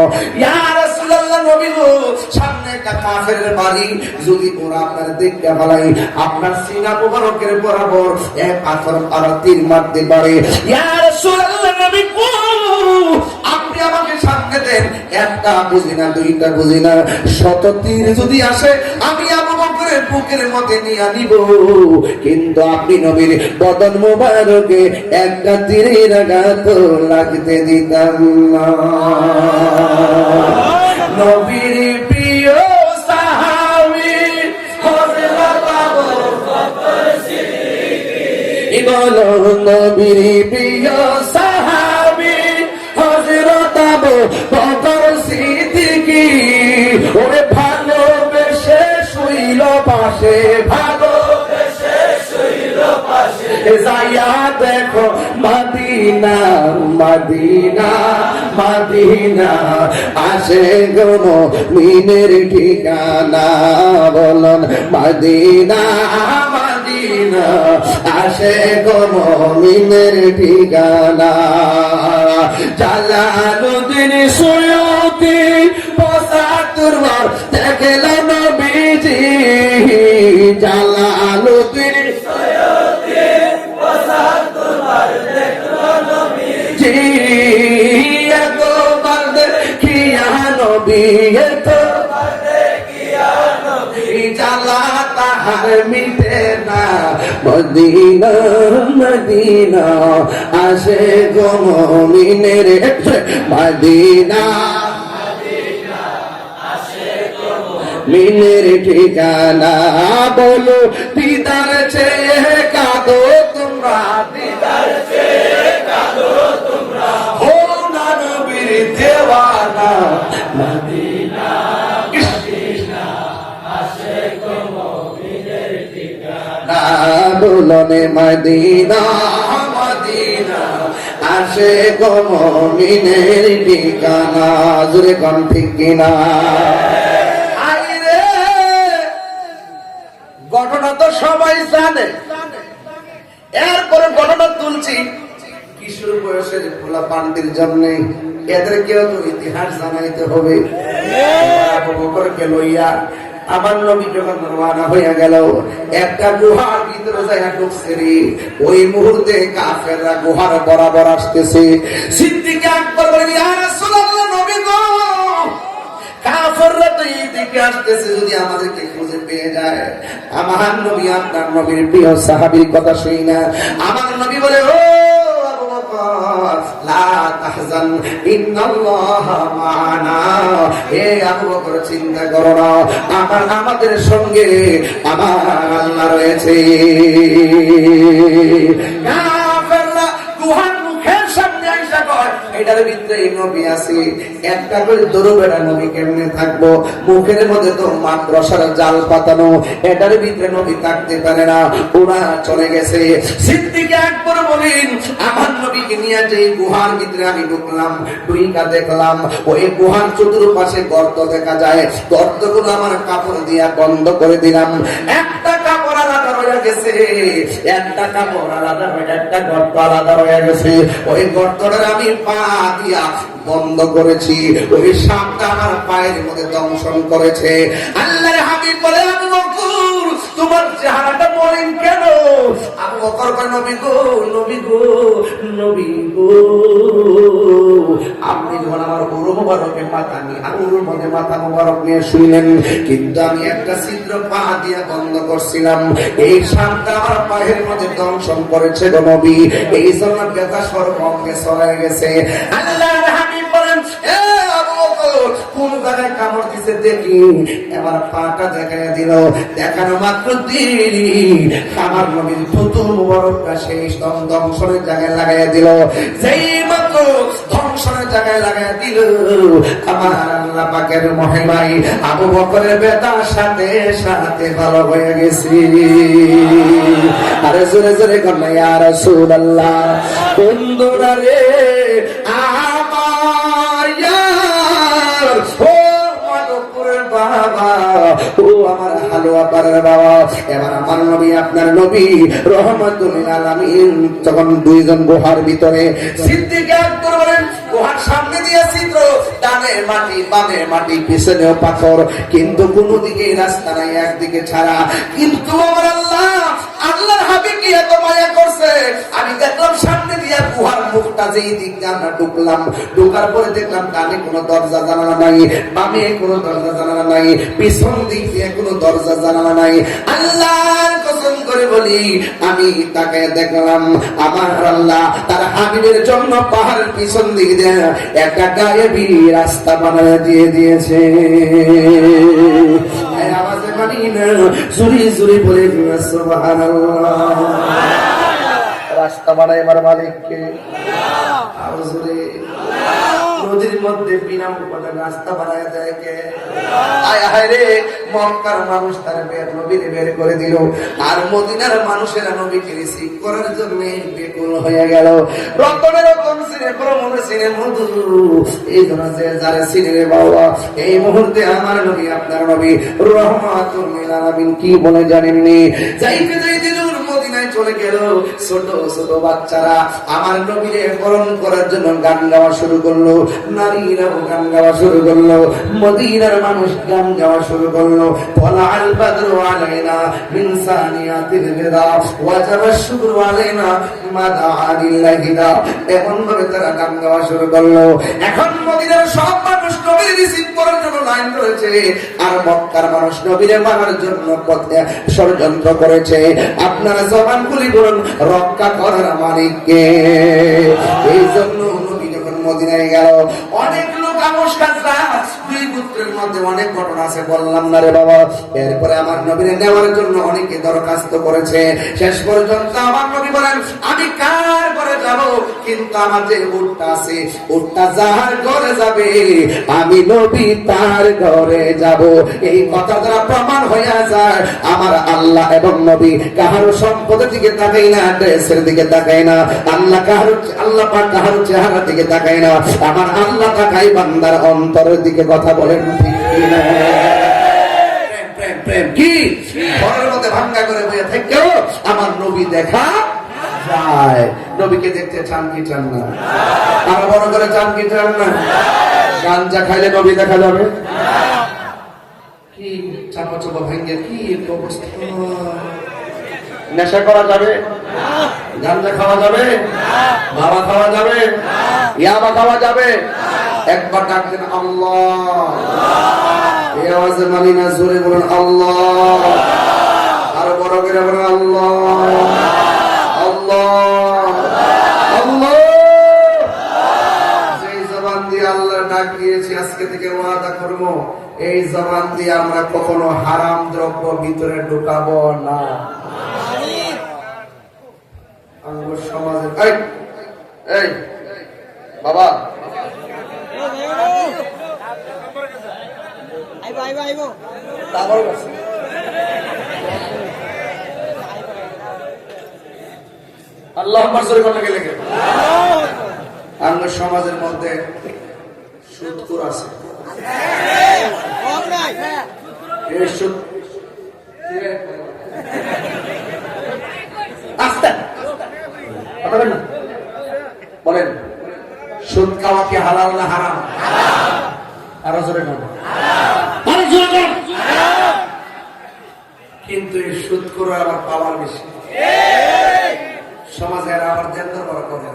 ইয়া রাসূলুল্লাহ, নবী গো, সামনে একটা কাফেরের বাড়ি, যদি ওরা আপনার দেখতে পালাই আপনার সিনা মুবারকের বরাবর এক পাথর তারা তীর মারতে পারে। ইয়া রাসূলুল্লাহ, নবী গো, আপনি আমাকে সামনে দেন, একটা বুঝি না, দুইটা বুঝি না, 100 তীর যদি আসে আমি আবু বকরের বুকের মধ্যে নিয়ে নিব, কিন্তু আপনি নবীর বদন মোবারকে একটা তীরের আঘাত লাগতে দিতাম না। নবীর প্রিয় সাহাবী হযরত আবু বকর সিদ্দিক, বলো নবীর প্রিয় সাহাবী হযরত আবু বকর সিদ্দিক, ওরে ভালোবেসে শুইল পাশে, ভালোবেসে শুইল পাশে, যাইয়া দেখো মদিনা মদিনা মদিনা, আসে গো মুমিনের ঠিকানা, বলুন মদিনা মদিনা, আসে গো মুমিনের ঠিকানা। জালালউদ্দিন সুয়ুতি ৭৫ বার দেখলেন নবীজি, জালালউদ্দিন সুয়ুতি ৭৫ বার দেখলেন নবীজি, একবার দেখিয়া নবী, একবার দেখিয়া নবী, জ্বালা তাহার মিটে না, মদিনা মদিনা, আসে গো মুমিনের মদিনা মদিনা, আসে গো মিনের ঠিকানা বলো দিদার চেয়ে কাঁদো তোমরা দিদার চেয়ে কাঁদো তোমরা হো না নবীর দেওয়ানা মদিনা বলনে মদিনা মদিনা আসে গো মুমিনের ঠিকানা জোরে কোন ঠিক কিনা আইরে ঘটনা তো সবাই জানে এরপরে ঘটনা তুলছি কিশোর বয়সের পোলা পান্ডির জন্য এদেরকেও তো ইতিহাস জানাইতে হবে আবু বকরকে লইয়া আমার নবী যখন রওনা হয়ে গেল একটা গুহার ভিতরে যায় ঢুকছে রে ওই মুহূর্তে কাফেররা গুহার বরাবর আসতেছে সিদ্দিক আকবর বলেন ইয়া রাসূলুল্লাহ নবী গো কাফেররা তো এইদিকে আসতেছে যদি আমাদেরকে খুঁজে পেয়ে যায় আমার নবী আপনার নবীর প্রিয় সাহাবীর কথা শুনি না আমার নবী বলে ও আবু বকর লা তাহজান ইন্নাল্লাহা মা'ানা হে আবু বকর চিন্তা করো না আমাদের সঙ্গে আমার আল্লাহ রয়েছে কাফেররা গুহার মুখের সামনে আইসা কয় এটার ভিতরে নবী আছে একটা করে দরবেরা নবী কেমনে থাকবো মুখের মধ্যে তো মাদ্রাসার জাল পাতানো এটার ভিতরে নবী থাকতে পারে না ওরা চলে গেছে সিদ্দিক আকবর বলেন আমার নবীকে নিয়ে যে গুহার ভিতরে আমি ঢুকলাম ঢুইকা দেখলাম ওই গুহার চতুর্পাশে গর্ত দেখা যায় গর্তগুলো আমার কাপড় দিয়া বন্ধ করে দিলাম একটা কাপড় আলাদা হয়ে গেছে একটা কাপড় আলাদা হয়ে একটা গর্ত আলাদা হয়ে গেছে ওই গর্তটার আমি পা দিয়া বন্ধ করেছি ওই সাপটা আমার পায়ের মধ্যে দংশন করেছে আল্লাহর হাবিব বলে আবু বকর তোমার চেহারাটা মলিন কেন আবু বকর কয় নবী গো নবী গো নবী গো আপনি যখন আমার উরু মুবারকে মাথা নিয়ে আঙুলের মধ্যে মাথা মুবারক নিয়ে শুইলেন কিন্তু আমি একটা ছিদ্র পা দিয়ে বন্ধ করছিলাম এই সাপটা আমার পায়ের মধ্যে দংশন করেছে গো নবী এই জন্য ব্যথা সর্বঙ্গে ছড়ায় গেছে আল্লাহর হাবিব বলেন এ আবু বকর কোন জায়গায় কামড় দিছে দেখি এবার পাটা দেখায় দিল দেখানো মাত্র দেরি আমার নবীর থুতু মুবারকটা সেই দংশনের জায়গায় লাগাইয়া দিল যেই মাত্র ধ্বংসনের জায়গায় লাগাইয়া দিল আমার আল্লাহ পাকের মহিমায় আবু বকরের ব্যথার সাথে সাথে ভালো হয়ে গেছে আরে জোরে জোরে কন্যা ইয়া রাসূলুল্লাহ বন্ধুরা রে আমার ইয়ার ও মাধবপুরের বাবা ও আমার হালুয়া পাড়ার বাবা এবার আমার নবী আপনার নবী রহমাতুল আলামিন যখন দুইজন গুহার ভিতরে সিদ্দিক আকবর বলেন গুহার সামনে দিয়ে ছিদ্র ডানে মাটি বামে মাটি পিছনেও পাথর কিন্তু কোন দিকে রাস্তা নাই একদিকে ছাড়া কিন্তু আমার আল্লাহর হাবিব কি এত মায়া করছে আমি দেখলাম সামনে দিয়ে গুহার মুখটা যেই দিক দিয়ে আমরা ঢুকলাম ঢোকার পরে দেখলাম ডানে কোনো দরজা জানালা নাই বামে কোনো দরজা জানালা নাই পিছন দিক দিয়ে কোনো দরজা জানালা নাই আল্লাহর কসম করে বলি আমি তাকে দেখলাম আমার আল্লাহ তার হাবিবের জন্য পাহাড়ের পিছন দিক দিয়ে একটা গায়েবী রাস্তা বানিয়ে দিয়ে দিয়েছে আওয়াজে মানি না জুরি জুরি বলে সুবহানাল্লাহ রাস্তা বানায় আমার মালিককে আরো জোরে নদীর মধ্যে বিনা উপাদান রাস্তা বানায় দেয় কে আয় হায় রে মক্কার মানুষ তার নবীকে বের করে দিল আর মদিনার মানুষেরা নবীকে রিসিভ করার জন্য বেকুল হয়ে গেল রতনের রতন সিনে প্রমনে সিনে মধু এই জন্য যে যারা সিনে রে বাবা এই মুহূর্তে আমার নবী আপনার নবী রহমাতুল লিল আলামিন কি বলে জানেননি যাইতে যাইতে মদিনায় চলে গেল ছোট ছোট বাচ্চারা আমার নবীরে বরণ করার জন্য গান গাওয়া শুরু করলো নারীরাও গান গাওয়া শুরু করলো মদিনার মানুষ গান গাওয়া শুরু করলো বলা আল বাদরু আলাইনা মিন সানিয়াতিল বিদা ওয়াজাবা শুকরু আলাইনা মাদা আলিল্লাহিদা এমন ভাবে তারা গান গাওয়া শুরু করলো এখন মদিনার সব মানুষ নবীর রিসিভ করার জন্য লাইন রয়েছে আর মক্কার মানুষ নবীরে মারার জন্য পথে ষড়যন্ত্র করেছে আপনারা জবান খুলি বলুন রক্ষা করার মালিককে এই জন্য নবী যখন মদিনায় গেল অনেক লোক আমস্কাজরা দুই পুত্রের মধ্যে অনেক ঘটনা আছে, বললাম না রে বাবা। এরপরে আমার নবীরে নেওয়ার জন্য অনেকে দরখাস্ত করেছে। শেষ পর্যন্ত আমার নবী বলেন, আমি কার ঘরে যাব, কিন্তু আমার যে উটটা আছে, উটটা যার ঘরে যাবে আমি নবী তার ঘরে যাব। এই কথা দ্বারা প্রমাণ হয়ে যায় আমার আল্লাহ এবং নবী কাহারো সম্পদের দিকে তাকাই না, ড্রেসের দিকে তাকাই না। আল্লাহ পাক কাহারো চেহারার দিকে তাকাই না, আমার আল্লাহ তাকাই বান্দার অন্তরের দিকে। কথা বলেন ঠিক কিনা? প্রেম কি ঘরের মধ্যে ভাঙ্গা করে বইয়া থেকেও আমার নবী দেখা যায়। নবীকে দেখতে চান কি চান না? আরো বড় করে চান কি চান না? গাঞ্জা খাইলে নবী দেখা যাবে? কি চাপা চাপা ভাঙ্গে কি অবস্থা? নেশা করা যাবে? গাঞ্জা খাওয়া যাবে? বাবা খাওয়া যাবে? ইয়াবা খাওয়া যাবে? একবার ডাক দেন আল্লাহ। এই আওয়াজে মানি না, জোরে বলুন আল্লাহ। আরো বড় করে বলুন আল্লাহ আল্লাহ আল্লাহ। যেই জবান দিয়ে আল্লাহ ডাক দিয়েছি, আজকে থেকে ওয়াদা করবো এই জবান দিয়ে আমরা কখনো হারাম দ্রব্য ভিতরে ঢুকাবো না। সমাজের এই বাবা আল্লাহ গেলে আমরা সমাজের মধ্যে সুদখোর আছে। বলেন সুদ খাওয়া কি হালাল না হারাম? আরো জোরে না? কিন্তু এই সুদ করে আবার পাওয়ার বেশি। সমাজে আবার জেন্দার বড় কথা।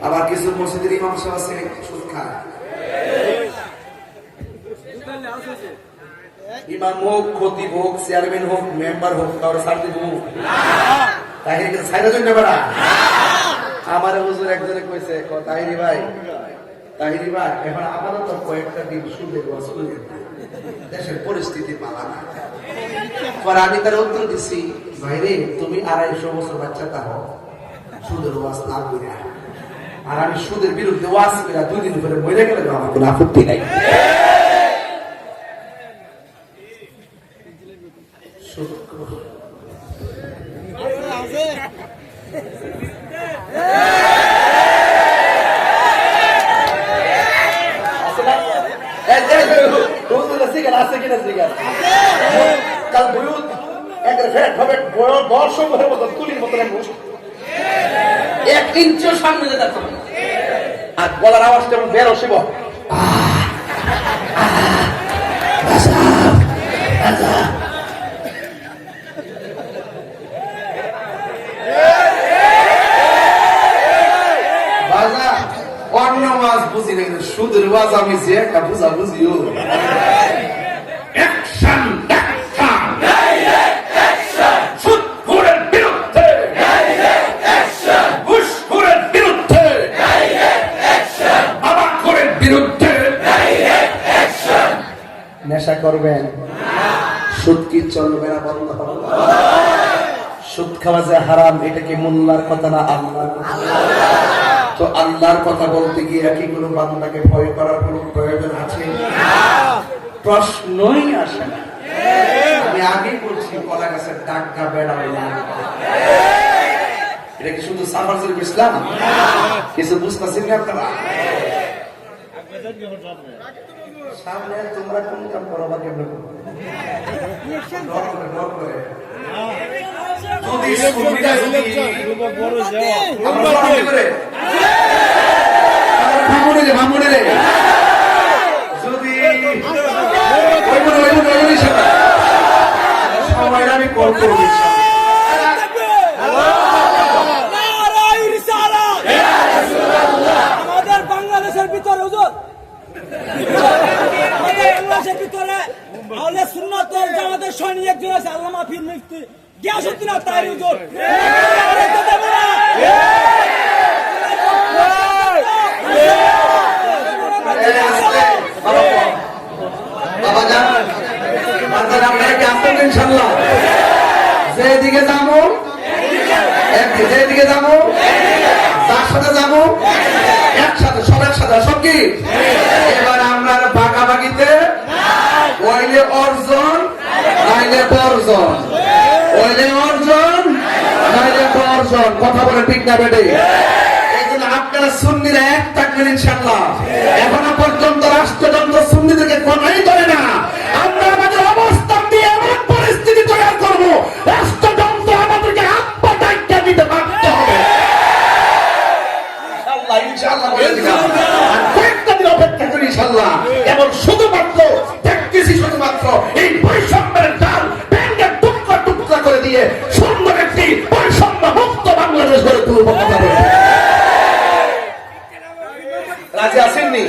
আবার কিছু মসজিদের ইমাম সাহেব আছে সুদ খায়। ইমাম হোক, খতিব হোক, চেয়ারম্যান হোক, মেম্বার হোক, কারো সার্টি হোক, তাহির ছাইরা জন্য বেড়া। আমার হুজুর একজনে কইছে, তাহিরি ভাই এখন আপাতত কয়েকটা দিন সুদের ওয়াসুল দেশের পরিস্থিতি পালা না। পরে আমি তার উত্তর দিচ্ছি, ভাইরে তুমি 250 বছর বাচ্চা তা হোক সুদের ওয়াজ না করে, আর আমি সুদের বিরুদ্ধে ওয়াজ করে 2 দিন পরে মরে গেলে আমার কোনো আপত্তি নাই। কাল বয়ুত বর্ষের মতো তুলির মতো 1 ইঞ্চিও সামনে যেতে পারবে না। আর গলার আওয়াজটা যেমন বেরো শিব অন্য মাছ বুঝি না, কিন্তু সুদের ওয়াজ আমি যে একটা বুঝা বুঝিও। নেশা করবেন, সুদ কি চলবে না? বন্ধ করুন। সুদ খাওয়া যে হারাম, এটা কি মোল্লার কথা না আল্লাহর কথা? তো আল্লাহর কথা বলতে গিয়ে কি কোনো বান্দাকে ভয় করার কোনো প্রয়োজন আছে? প্রশ্নই আসে না। আমি আগে বলছি কলা গাছের ডাক্কা বেড়া এটা কি শুধু সাফার শরীফ ইসলাম? কিছু বুঝতেছেন না আপনারা? সামনে তোমরা কোন কাম করো বা কেমন করো? আমি কল করবো আমাদের বাংলাদেশের ভিতরে হুজুর বাংলাদেশের ভিতরে আহলে সুন্নাত ওয়াল জামাতের সৈনিক একজন আছে, আল্লামা পীর মুফতি গিয়াসউদ্দিন আত্তারি হুজুর। বাজার বাজার আপনারা কি আসবেন ইনশাল্লাহ? যেদিকে যাবো যেদিকে যাবো তার সাথে যাবো একসাথে, সব একসাথে, সব কি? এবার আমরা ভাগাভাগিতে ওইলে অর্জন নাইলে বর্জন, ওইলে অর্জন নাইলে বর্জন। কথা বলে ঠিক না বেটে? এই জন্য আপনারা সুন্নিরা এক থাকবেন ইনশাল্লাহ। এখনো পর্যন্ত রাষ্ট্রযন্ত্র সুন্নিদেরকে কোনাই করে না। আমরা আমাদের অবস্থান দিয়ে এমন পরিস্থিতি তৈরি করবো, রাষ্ট্রযন্ত্র আমাদেরকে আত্মদায়িত্ব দিতে বাধ্য হবে ইনশাআল্লাহ। বলে দিলাম আর কয়েকটা দিন অপেক্ষা করি ইনশাআল্লাহ। এবং শুধুমাত্র দেখতেছি, শুধুমাত্র এই বৈষম্যের ডাল ভেঙে টুকরা টুকরা করে দিয়ে সুন্দর একটি বৈষম্য মুক্ত বাংলাদেশ গড়ে তুলব। কথা বলে রাজি আসেননি?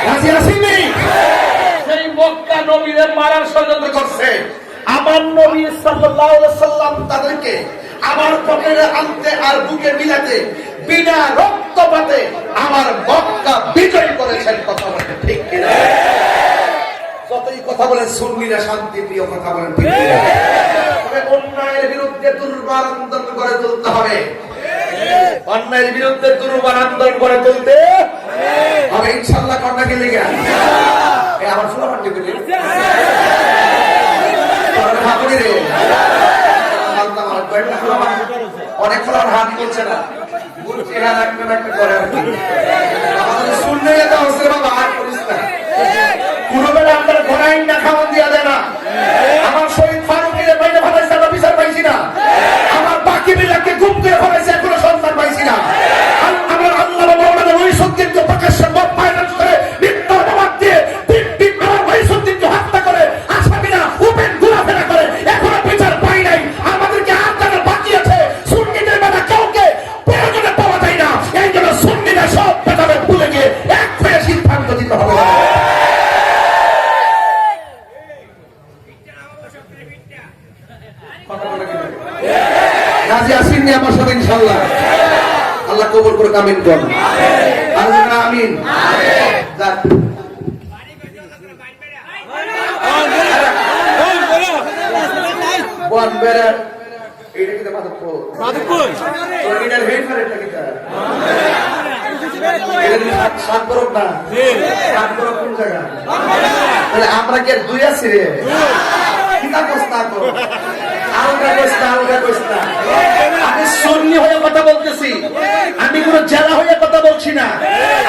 রাজি আসেননি? সেই মক্কা নবীদের মারার ষড়যন্ত্র করছে। আমার নবী সাল্লাল্লাহু আলাইহি সাল্লাম তাদেরকে আমার পকেটে আনতে আর বুকে মিলাতে বিনা রক্তপাতে আমার মক্কা বিজয় করেছেন। কথা বলেন ঠিক কিনা? যতই কথা বলেন সুন্নিরা শান্তি প্রিয়, কথা বলেন ঠিক কিনা? তবে অন্যায়ের বিরুদ্ধে দুর্বার আন্দোলন করে তুলতে হবে। অন্যায়ের বিরুদ্ধে দুর্বার আন্দোলন করে তুলতে হবে ইনশাআল্লাহ। কন্যা কি লেগে আমার শোনা পাঠ্য করি অনেক ফলার হাত করছে না, আমাদের শুনলে বাবা আর করিস না। কোনো বেলা আপনার ঘোড়াই না খাওয়ান দিয়া দেয় না। আমার শহীদ ফারুকের বাইরে ভালাইছে, আমরা বিচার পাইছি না। আমার বাকি বিলাকে গুম করে ফেলাইছে, এখনো সন্তান পাইছি না। আমার আল্লাহ মৌলানা মহিষুদ্দিনকে প্রকাশ্যে ফাইন্যান্স করে মিথ্যা অপবাদ দিয়ে আমার মহিষুদ্দিনকে হত্যা করে আসামিরা ওপেন ঘোরাফেরা করে, এখনো বিচার পাই নাই। আমাদেরকে আটকানো বাকি আছে। সুন্নিদের বেলা কাউকে প্রয়োজনে পাওয়া যায় না। এই জন্য সুন্নিরা সব ভেদাভেদ ভুলে গিয়ে এক হয়ে সিদ্ধান্ত দিতে হবে। রাজি আসেননি আমার সাথে ইনশাআল্লাহ? আল্লাহ কবুল করে আমিন করুন। আমিন। আমরা কি দুই আছি রে? আমি সুন্নি হয়ে কথা বলতেছি, আমি কোন জেলা হয়ে কথা বলছি না,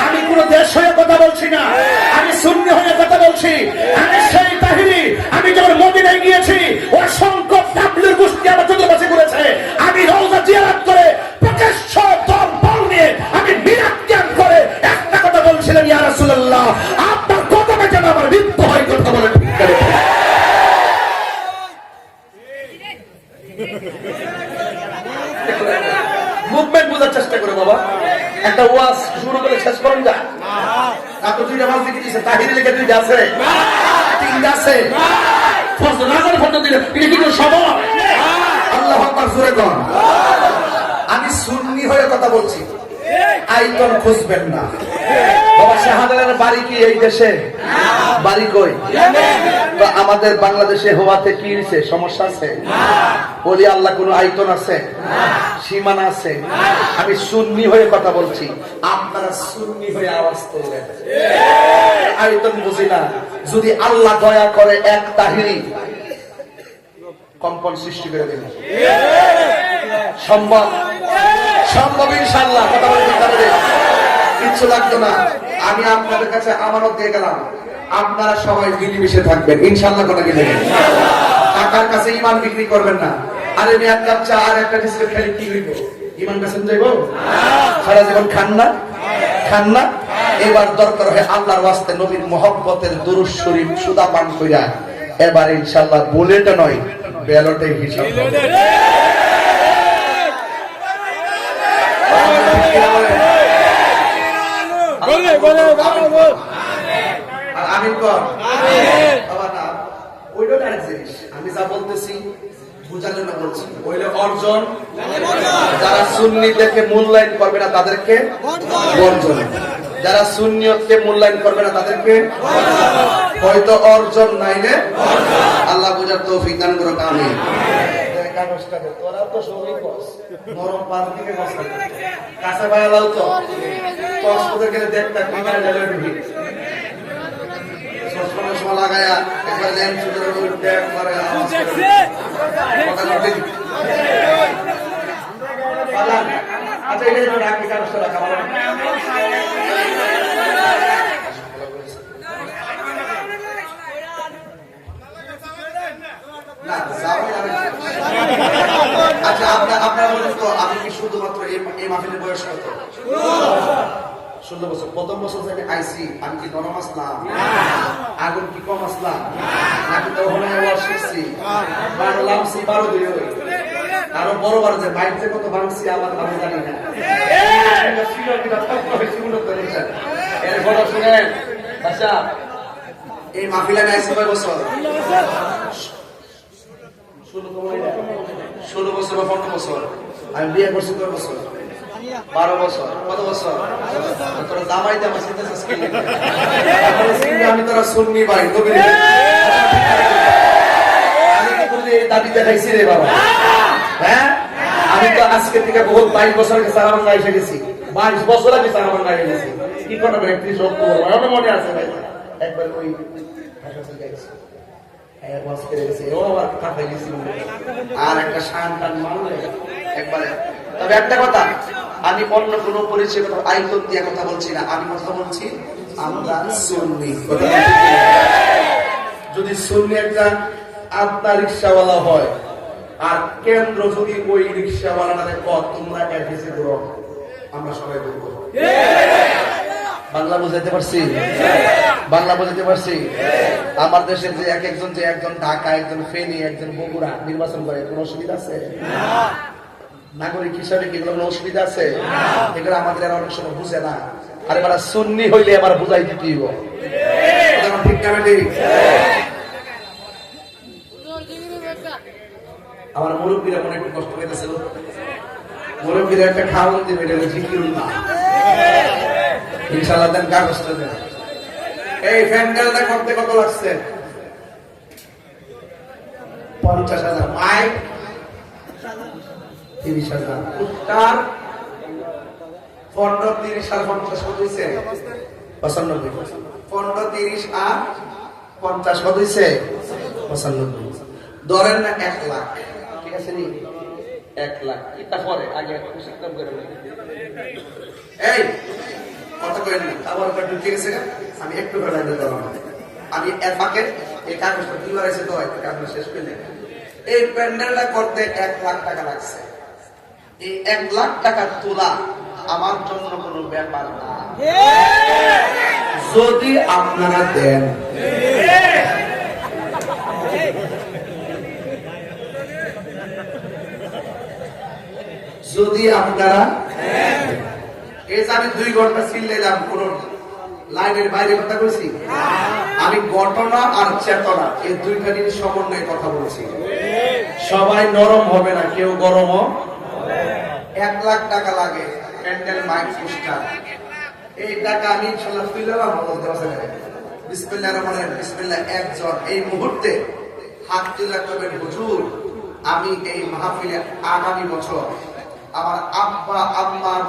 আমি কোন দেশ হয়ে কথা বলছি না, আমি সুন্নি হয়ে কথা বলছি। আমি সেই তাহিরি, আমি যখন মদিনায় গিয়েছি অসংখ্য তাবলীগ গোষ্ঠী আমার চতুর্পাশে ঘুরেছে। আমি রওজা জিয়ারত করে প্রকাশ্য দরবার নিয়ে আমি বিরাট জ্ঞান করে একটা কথা বলছিলাম, ইয়া রাসূলুল্লাহ আপনার কদমে যেন আমার মৃত্যু হয়। কথা বলেন মুভমেন্ট বোঝার চেষ্টা করে বাবা। একটা ওয়াজ শুরু করে শেষ করেন যা। আপনি দুইটা মাস লিখে দিয়েছেন, তাহিরি লিখে দুইটা আছে, তিনটা আছে, নাজার ফটো দিলে এটা কিন্তু সময়। আল্লাহু আকবার জোরে কর। আমি সুন্নি হয়ে কথা বলছি, আইকন খুঁজবেন না। বাবা শাহজালালের বাড়ি কি এই দেশে? বাড়ি কই? তো আমাদের বাংলাদেশে হওয়াতে কি হয়েছে? সমস্যা আছে? বলি আল্লাহ কোন আইকন আছে? সীমানা আছে? আমি সুন্নি হয়ে কথা বলছি, আপনারা সুন্নি হয়ে আওয়াজ তুলবেন। আইকন বুঝি না। যদি আল্লাহ দয়া করে এক তাহিরি কম্পন সৃষ্টি করে দেবেন, সম্ভব? সম্ভব ইনশাআল্লাহ। কথা বলতে পারবে, কিচ্ছু লাগতো না। আমি আপনাদের কাছে আমানত দিয়ে গেলাম, আপনারা সবাই মিলেমিশে থাকবেন ইনশাআল্লাহ। কথা কি দেবেন? টাকার কাছে ইমান বিক্রি করবেন না। আরে আমি এক কাপ চা আর একটা বিস্কুট খেলে কি হইব? ইমান বেচেন যাইব? সারা জীবন খান না, খান না। এবার দরকার হয় আল্লাহর ওয়াস্তে নবীর মহব্বতের দুরূদ শরীফ সুদা পান কইরা এবার ইনশাআল্লাহ বুলেট নয় ব্যালটে হিসাব হবে। আমিন কর। আমি যা বলতেছি বুঝার জন্য বলছি, ওইলে অর্জন। যারা সুন্নিদেরকে মূল্যায়ন করবে না তাদেরকে বর্জন, যারা সুন্নিয়তকে মূল্যায়ন করবে না তাদেরকে হয়তো অর্জন নাইলে আল্লাহ বুঝার তৌফিক দান করুক আমিন। কাগজটা দে, তোরা তো সবই কস নরম পার দিকে বসা কাছে বাইলাও তো কস করে গেলে দেখতা কিমারে যাবে ঢুকি সবসময় সময় লাগায়া একবার লেন্স ধরে উঠতে একবারে কথা বলতে পালান। আচ্ছা এটা তো রাখি কাগজটা রাখা ভালো না যাবে আর আচ্ছা আপনারা বলেন তো আমি কি শুধুমাত্র এই মাহফিলের বয়স কত? 16 বছর। প্রথম বছর থেকে আইসি আমি কি নরম আসলাম? আগুন কি কম আসলাম? নাকি তো ওখানে ওয়াজ শিখছি বাংলাম সি 12 দিয়ে আরো বড় বড় যে বাইরে কত ভাঙছি আমার আমি জানি না। এর বড় শুনেন বাসা এই মাহফিলে আইসি কয় বছর? 16 বছর বা 15 বছর। আমি বিয়ে করছি কয় বছর? 12 বছর। কত বছর? তোরা জামাই জামা চিন্তাছিস কি? আমি তোরা সুন্নি ভাই নবীর আমি কি করে এই দাবি দেখাইছি রে বাবা? হ্যাঁ আমি তো আজকে থেকে বহুত 22 বছর আগে সারা বাংলা এসে গেছি। 22 বছর আগে সারা বাংলা এসে গেছি। কি করবে 31 অক্টোবর আমার মনে আছে ভাই একবার ওই আর একটা শান্তান মানলে একবারে। তবে একটা কথা আমি অন্য কোন পরিচয় আইকন দিয়ে কথা বলছি না, আমি কথা বলছি আমরা সুন্নি। যদি সুন্নি একটা আত্মা রিক্সাওয়ালা হয় আর কেন্দ্র যদি ওই রিক্সাওয়ালা না তোমরা এসে করো আমরা সবাই বলবো। বাংলা বুঝাইতে পারছি? বাংলা বুঝাইতে পারছি? আমার দেশের যে একজন যে একজন ঢাকা, একজন ফেনী, একজন বগুড়া নির্বাচন করে কোন অসুবিধা আছে? নাগরিক হিসাবে কি কোনো অসুবিধা আছে? এগুলো আমাদের অনেক সময় বুঝে না। আর এবার সুন্নি হইলে আবার বুঝাই দিতে হইব। ঠিক না ঠিক? আমার মুরব্বীরা মনে একটু কষ্ট পেতেছিল। মুরব্বীরা একটা খাওয়ান দিবে এটা জিকিরুল্লাহ। ইনশাআল্লাহ দেন কাগজটা দেন। এই প্যান্ডেলটা করতে কত লাগছে? 50,000। মাইক 30,000। উত্তর 15, 30 আর 50 কত হইছে? 95। 15, 30 আর 50 কত হইছে? 95। ধরেন না 1 লাখ। ঠিক আছে নি? 1 লাখ। এটা পরে আগে সিস্টেম করে এই কথা কই না আবার একটু ঠিক আছে আমি একটু করে লাইন দেব। আমি এর ফাঁকে এই কাগজটা দিবার আছে তো কাগজ শেষ করে নেব। এই প্যান্ডেলটা করতে 1 লাখ টাকা লাগছে। এই 1 লাখ টাকা তোলা আমার জন্য কোনো ব্যাপার না যদি আপনারা দেন। যদি আপনারা এই যে আমি 2 ঘন্টা চিল্লাইলাম কোন লাইনের বাইরে কথা বলছি? আমি ঘটনা আর চেতনা এই দুইটা নিয়ে সমন্বয়ে কথা বলছি। সবাই নরম হবে না, কেউ গরম। 1 লাখ টাকা লাগে প্যান্ডেল মাইক পোস্টার। এই টাকা আমি ইনশাআল্লাহ ফিলালাম বলতে পারছেন। বিসমিল্লাহির রহমানির রহিম। বিসমিল্লাহ। একজন এই মুহূর্তে হাত তুলে করবেন হুজুর আমি এই মাহফিলে আগামী বছর আমার আব্বা আম্মার